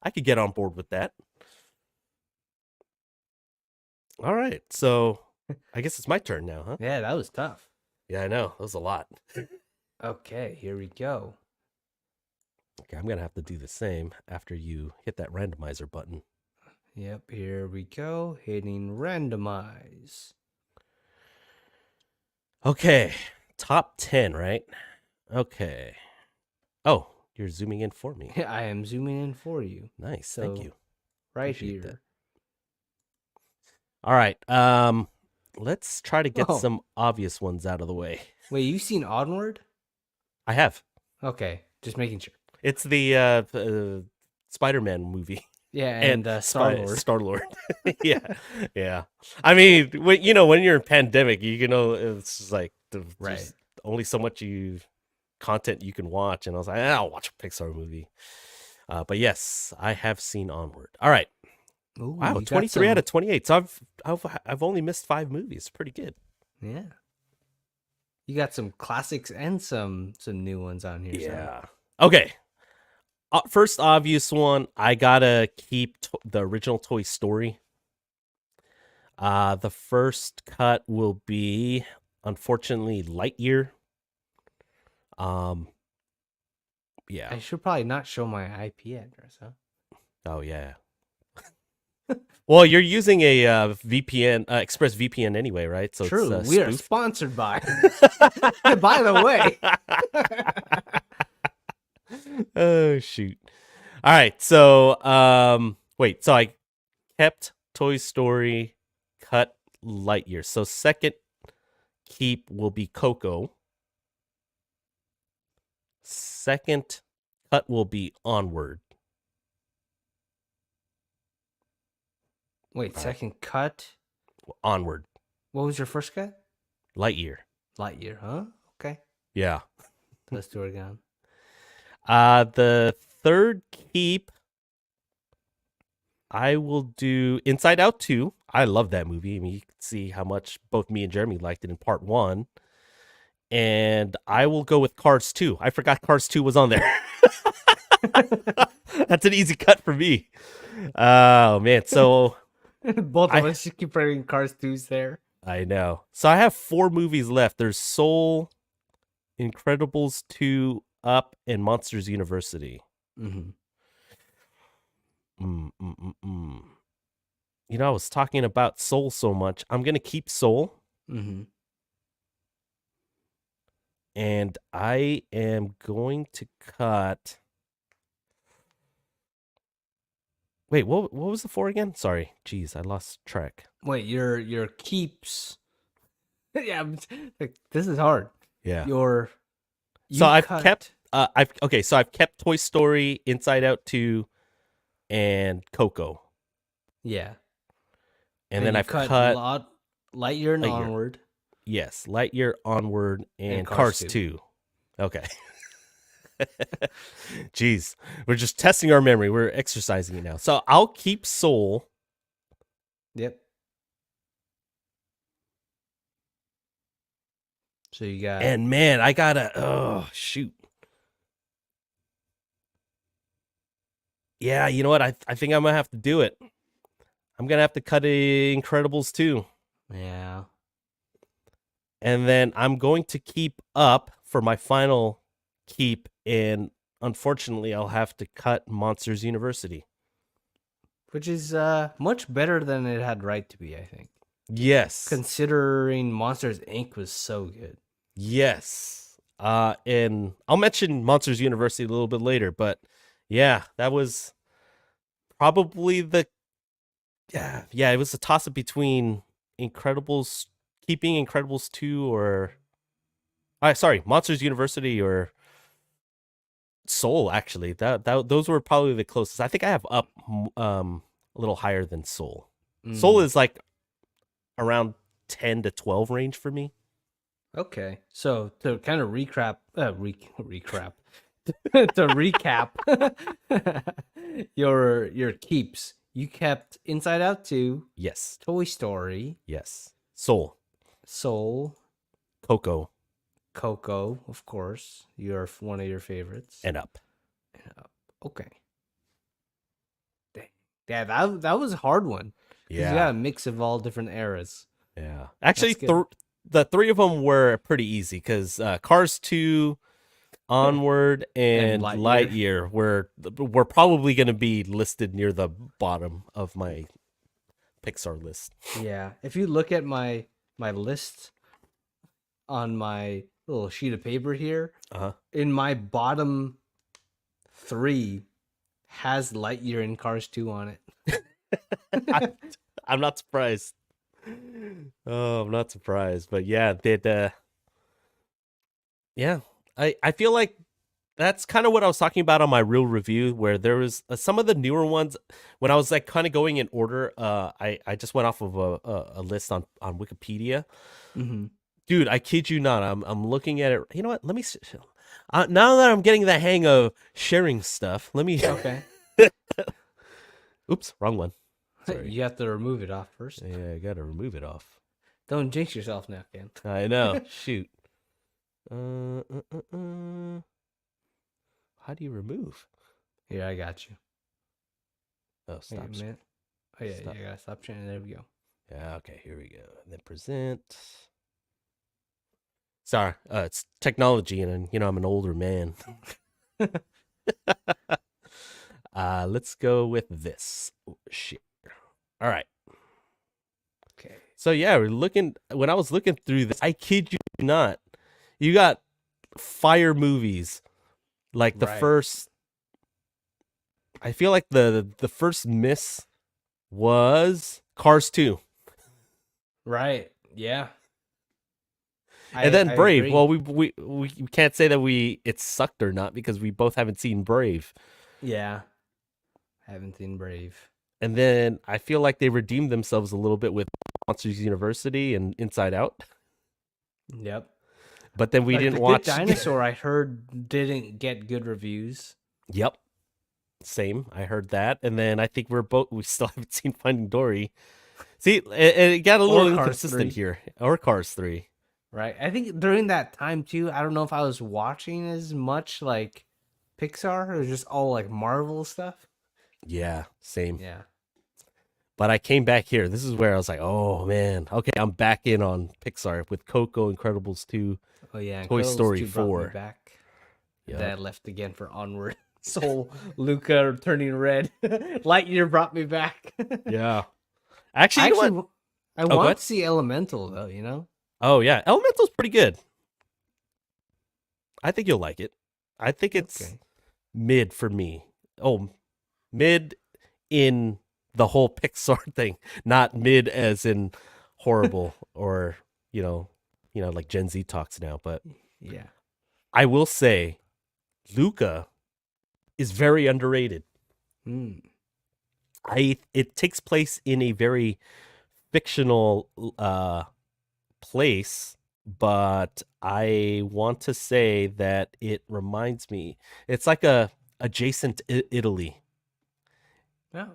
I could get on board with that. All right. So I guess it's my turn now, huh? Yeah, that was tough. Yeah, I know. That was a lot. Okay, here we go. Okay, I'm going to have to do the same after you hit that randomizer button. Yep, here we go. Hitting randomize. Okay. Top 10, right? Okay. Oh, you're zooming in for me. I am zooming in for you. Nice. So, Thank you. Right Appreciate here. that. All right. Let's try to get some obvious ones out of the way. Wait, you've seen Onward? I have. Okay, just making sure. It's the Spider-Man movie. Yeah, and Star-Lord. Star-Lord. Yeah. Yeah. I mean, when you're in pandemic, it's just like there's only so much content you can watch, and I was like, I'll watch a Pixar movie. But yes, I have seen Onward. All right. Ooh, Wow, 23 out of 28. So I've only missed 5 movies. Pretty good. Yeah. You got some classics and some new ones on here. Yeah. Okay. First obvious one, I gotta keep the original Toy Story. The first cut will be, unfortunately, Lightyear. Yeah. I should probably not show my IP address, huh? Oh yeah. Well, you're using a VPN, Express VPN anyway, right? So True. It's, we are sponsored by. By the way. Oh shoot. All right. So wait. So I kept Toy Story, cut Lightyear. So second keep will be Coco. Second cut will be Onward. Wait, second cut? Onward. What was your first cut? Lightyear. Lightyear, huh? Okay. Yeah. Let's do it again. The third keep, I will do Inside Out 2. I love that movie. I mean, you can see how much both me and Jeremy liked it in part 1. And I will go with Cars 2. I forgot Cars 2 was on there. That's an easy cut for me. Oh, man. So Both of I us just keep putting Cars 2's there. I know. So I have 4 movies left. There's Soul, Incredibles 2, Up, and Monsters University. Mm-hmm. Mm, mm, mm, mm. You know, I was talking about Soul so much. I'm gonna keep Soul, Mm-hmm. and I am going to cut. Wait, what was the 4 again? Sorry, jeez, I lost track. Wait, your keeps. Yeah, like, this is hard. Yeah. Your So you I've kept. cut. So I've kept Toy Story, Inside Out 2, and Coco, Yeah, and and then you I've cut cut Lightyear and Lightyear. Onward Yes, Lightyear, Onward, and and Cars Cars 2. 2. Okay. Jeez, we're just testing our memory. We're exercising it now. So I'll keep Soul. Yep. So you got And man, I gotta. Oh shoot. Yeah, you know what? I think I'm gonna have to do it. I'm gonna have to cut Incredibles 2. yeah. And then I'm going to keep Up for my final keep. And unfortunately, I'll have to cut Monsters University. Which is much better than it had right to be, I think. Yes. Considering Monsters Inc. was so good. Yes. And I'll mention Monsters University a little bit later, but yeah, that was probably it was a toss up between Incredibles, keeping Incredibles 2 or Monsters University or Soul actually. That those were probably the closest. I think I have Up a little higher than Soul. Soul is like around 10 to 12 range for me. Okay, so to kind of recap, to recap, your keeps. You kept Inside Out 2, Yes. Toy Story, Yes. Soul, Soul, Coco, Coco, of course. You're one of your favorites. and Up. Okay. Dang. Yeah, that was a hard one. 'Cause you got a mix of all different eras. Yeah. Actually, That's good. the 3 of them were pretty easy because Cars 2, Onward, and Lightyear were probably going to be listed near the bottom of my Pixar list. Yeah. If you look at my list on my little sheet of paper here, in my bottom 3 has Lightyear and Cars 2 on it. I'm not surprised. Oh, I'm not surprised. But yeah, yeah. I feel like that's kind of what I was talking about on my real review, where there was some of the newer ones when I was like kind of going in order. I just went off of a list on Wikipedia. Mm-hmm. Dude, I kid you not. I'm looking at it. You know what? Let me. Now that I'm getting the hang of sharing stuff, let me. Okay. Oops, wrong one. Sorry. You have to remove it off first. Yeah, I gotta remove it off. Don't jinx yourself now, Ken. I know. Shoot. How do you remove? Here, I got you. Oh, stop. Wait a minute. Oh yeah, Stop. you gotta stop sharing. There we go. Yeah. Okay. Here we go. And then present. Sorry, it's technology, and you know I'm an older man. Let's go with this. Oh, shit. All right. Okay. So yeah, when I was looking through this, I kid you not, you got fire movies. Like the first, I feel like the first miss was Cars 2. Right. Yeah. And then Brave. Agree. Well, we can't say that it sucked or not because we both haven't seen Brave. Yeah. Haven't seen Brave. And then I feel like they redeemed themselves a little bit with Monsters University and Inside Out. Yep. But then we Like, didn't the watch Good Dinosaur. I heard didn't get good reviews. Yep. Same. I heard that. And then I think we still haven't seen Finding Dory. See, it got a little inconsistent here. Or Cars 3. Right. I think during that time too, I don't know if I was watching as much like Pixar or just all like Marvel stuff. Yeah, same. Yeah. But I came back here. This is where I was like, oh man, okay, I'm back in on Pixar with Coco, Incredibles 2, Oh yeah, Toy Incredibles Story 2 brought me 4. back. And then Yep. I left again for Onward. Soul Luca turning red. Lightyear brought me back. Yeah. Actually, I you know what? actually I Oh, go want ahead. to see Elemental though, you know? Oh yeah, Elemental's pretty good. I think you'll like it. I think it's Okay. mid for me. Oh, mid in the whole Pixar thing, not mid as in horrible or like Gen Z talks now. But Yeah. I will say, Luca is very underrated. Hmm. It takes place in a very fictional place, but I want to say that it reminds me. It's like a adjacent Italy, Oh,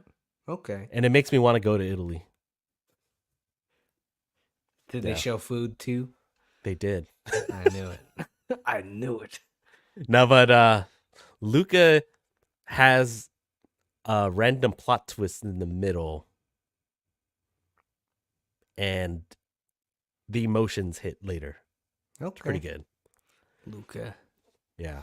okay. and it makes me want to go to Italy. Did they Yeah, show food too? they did. I knew it. I knew it. No, but Luca has a random plot twist in the middle, and the emotions hit later. It's pretty Okay. good. Luca. Yeah.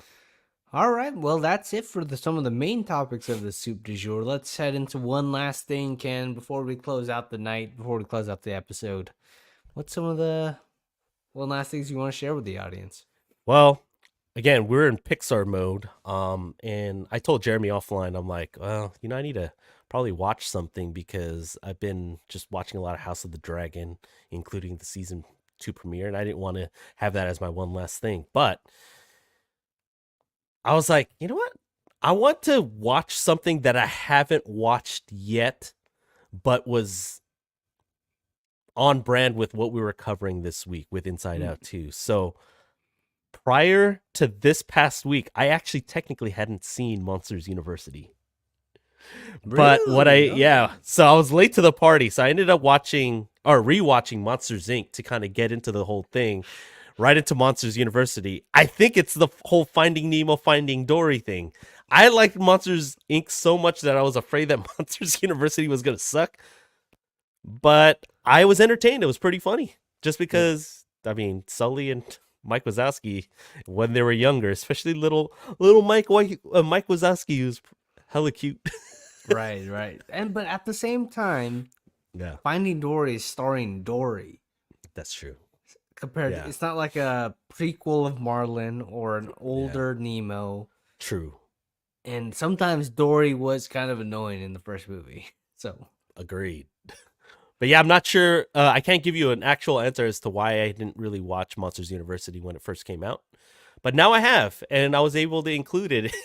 All right. Well, that's it for some of the main topics of the soup du jour. Let's head into one last thing, Ken, before we close out the night, before we close out the episode. What's some of the one last things you want to share with the audience? Well, again, we're in Pixar mode. And I told Jeremy offline, I'm like, well, I need to probably watch something because I've been just watching a lot of House of the Dragon, including the season 2 premiere, and I didn't want to have that as my one last thing. But I was like, you know what? I want to watch something that I haven't watched yet, but was on brand with what we were covering this week with Inside Out 2. So prior to this past week, I actually technically hadn't seen Monsters University. But Really? yeah, so I was late to the party. So I ended up watching or rewatching Monsters Inc. to kind of get into the whole thing, right into Monsters University. I think it's the whole Finding Nemo, Finding Dory thing. I liked Monsters Inc. so much that I was afraid that Monsters University was going to suck. But I was entertained. It was pretty funny. Just because, I mean, Sully and Mike Wazowski, when they were younger, especially little Mike Wazowski, who's hella cute. Right. But at the same time, Yeah, Finding Dory is starring Dory. that's true. Compared Yeah. to, it's not like a prequel of Marlin or an older Nemo. True. And sometimes Dory was kind of annoying in the first movie. So Agreed. But yeah, I'm not sure. I can't give you an actual answer as to why I didn't really watch Monsters University when it first came out. But now I have, and I was able to include it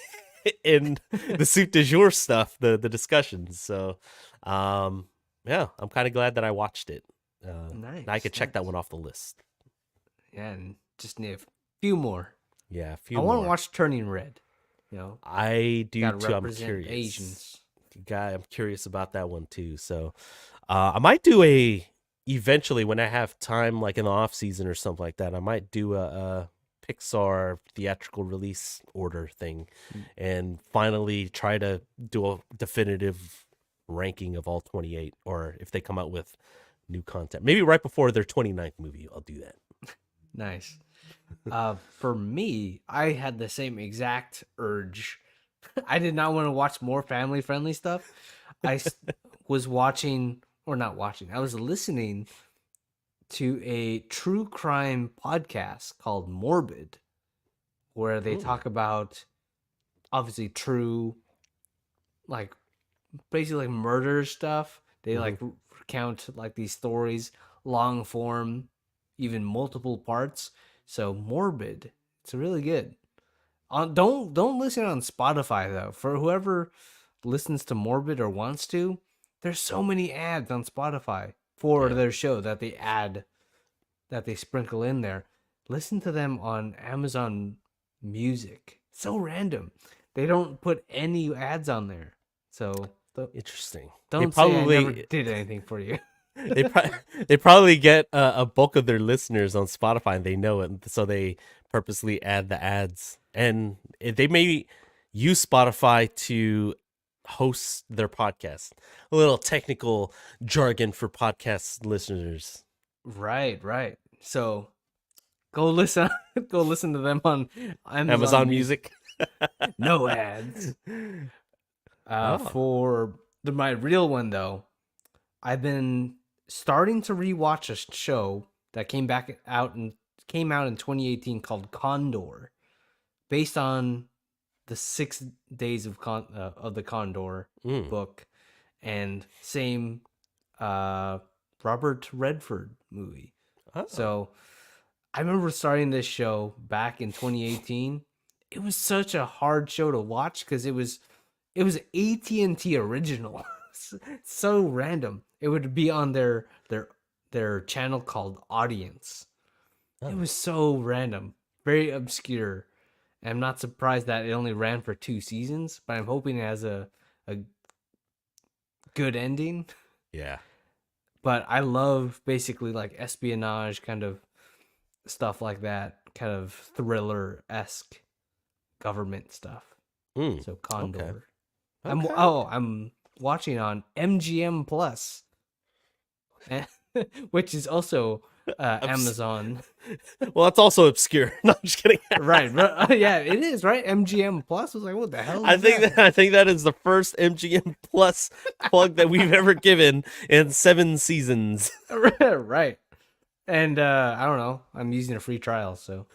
in the soup du jour stuff, the discussions. So, yeah, I'm kind of glad that I watched it. nice. Now I could check that nice. one off the list. Yeah, and just need a few more. Yeah, a few I want to more. watch Turning Red. You know, I do gotta too. I'm represent curious. Asians. I'm curious about that one too. So, I might do eventually when I have time, like in the off season or something like that. I might do a Pixar theatrical release order thing, and finally try to do a definitive ranking of all 28, or if they come out with new content, maybe right before their 29th movie, I'll do that. Nice. For me, I had the same exact urge. I did not want to watch more family friendly stuff. Was watching, or not watching, I was listening to a true crime podcast called Morbid, where they talk about obviously true, like basically like murder stuff. They like recount like these stories, long form, even multiple parts. So Morbid, it's really good. Don't listen on Spotify though. For whoever listens to Morbid or wants to, there's so many ads on Spotify for their show that they sprinkle in there. Listen to them on Amazon Music. So random. They don't put any ads on there. So Interesting. don't say I never did anything for you. they they probably get a bulk of their listeners on Spotify and they know it, so they purposely add the ads, and they may use Spotify to hosts their podcast. A little technical jargon for podcast listeners. Right. So go listen, go listen to them on Amazon Amazon Music. Music. No ads. Oh. For my real one though, I've been starting to rewatch a show that came out in 2018 called Condor, based on the 6 days of the Condor Mm. book, and same Robert Redford movie. Oh. So I remember starting this show back in 2018. It was such a hard show to watch because it was AT&T original. So random. It would be on their channel called Audience. It Oh. was so random, very obscure. And I'm not surprised that it only ran for 2 seasons, but I'm hoping it has a good ending. Yeah. But I love basically like espionage kind of stuff like that, kind of thriller-esque government stuff. Mm. So Condor. Okay. I'm watching on MGM Plus, which is also Amazon. Well, that's also obscure. No, I'm just kidding. Right. Yeah, it is, right? MGM Plus. I was like, what the hell is I think that is the first MGM Plus plug that we've ever given in 7 seasons. Right. And I don't know. I'm using a free trial, so.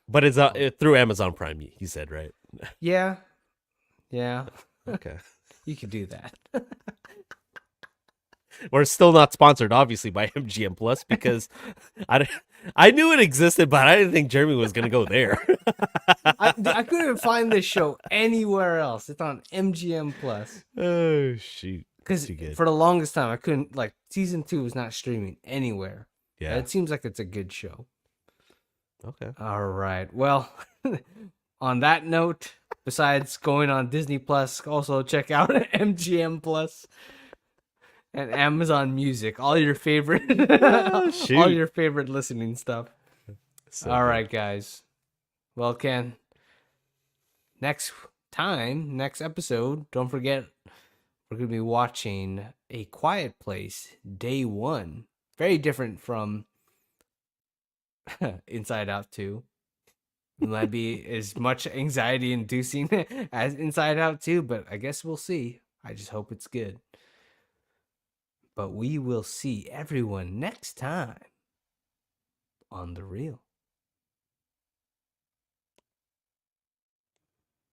But it's through Amazon Prime, you said, right? Yeah. Okay. You could do that. We're still not sponsored, obviously, by MGM Plus because I knew it existed, but I didn't think Jeremy was going to go there. I couldn't find this show anywhere else. It's on MGM Plus. Oh, shoot. Because Too good. for the longest time, I couldn't, like, season 2 was not streaming anywhere. Yeah. It seems like it's a good show. Okay. All right. Well, on that note, besides going on Disney Plus, also check out MGM Plus and Amazon Music. All your favorite, shoot. all your favorite listening stuff. So All good. right, guys. Well, Ken, next episode, don't forget, we're going to be watching A Quiet Place Day 1. Very different from Inside Out 2. It might be as much anxiety inducing as Inside Out 2, but I guess we'll see. I just hope it's good. But we will see everyone next time on The Real.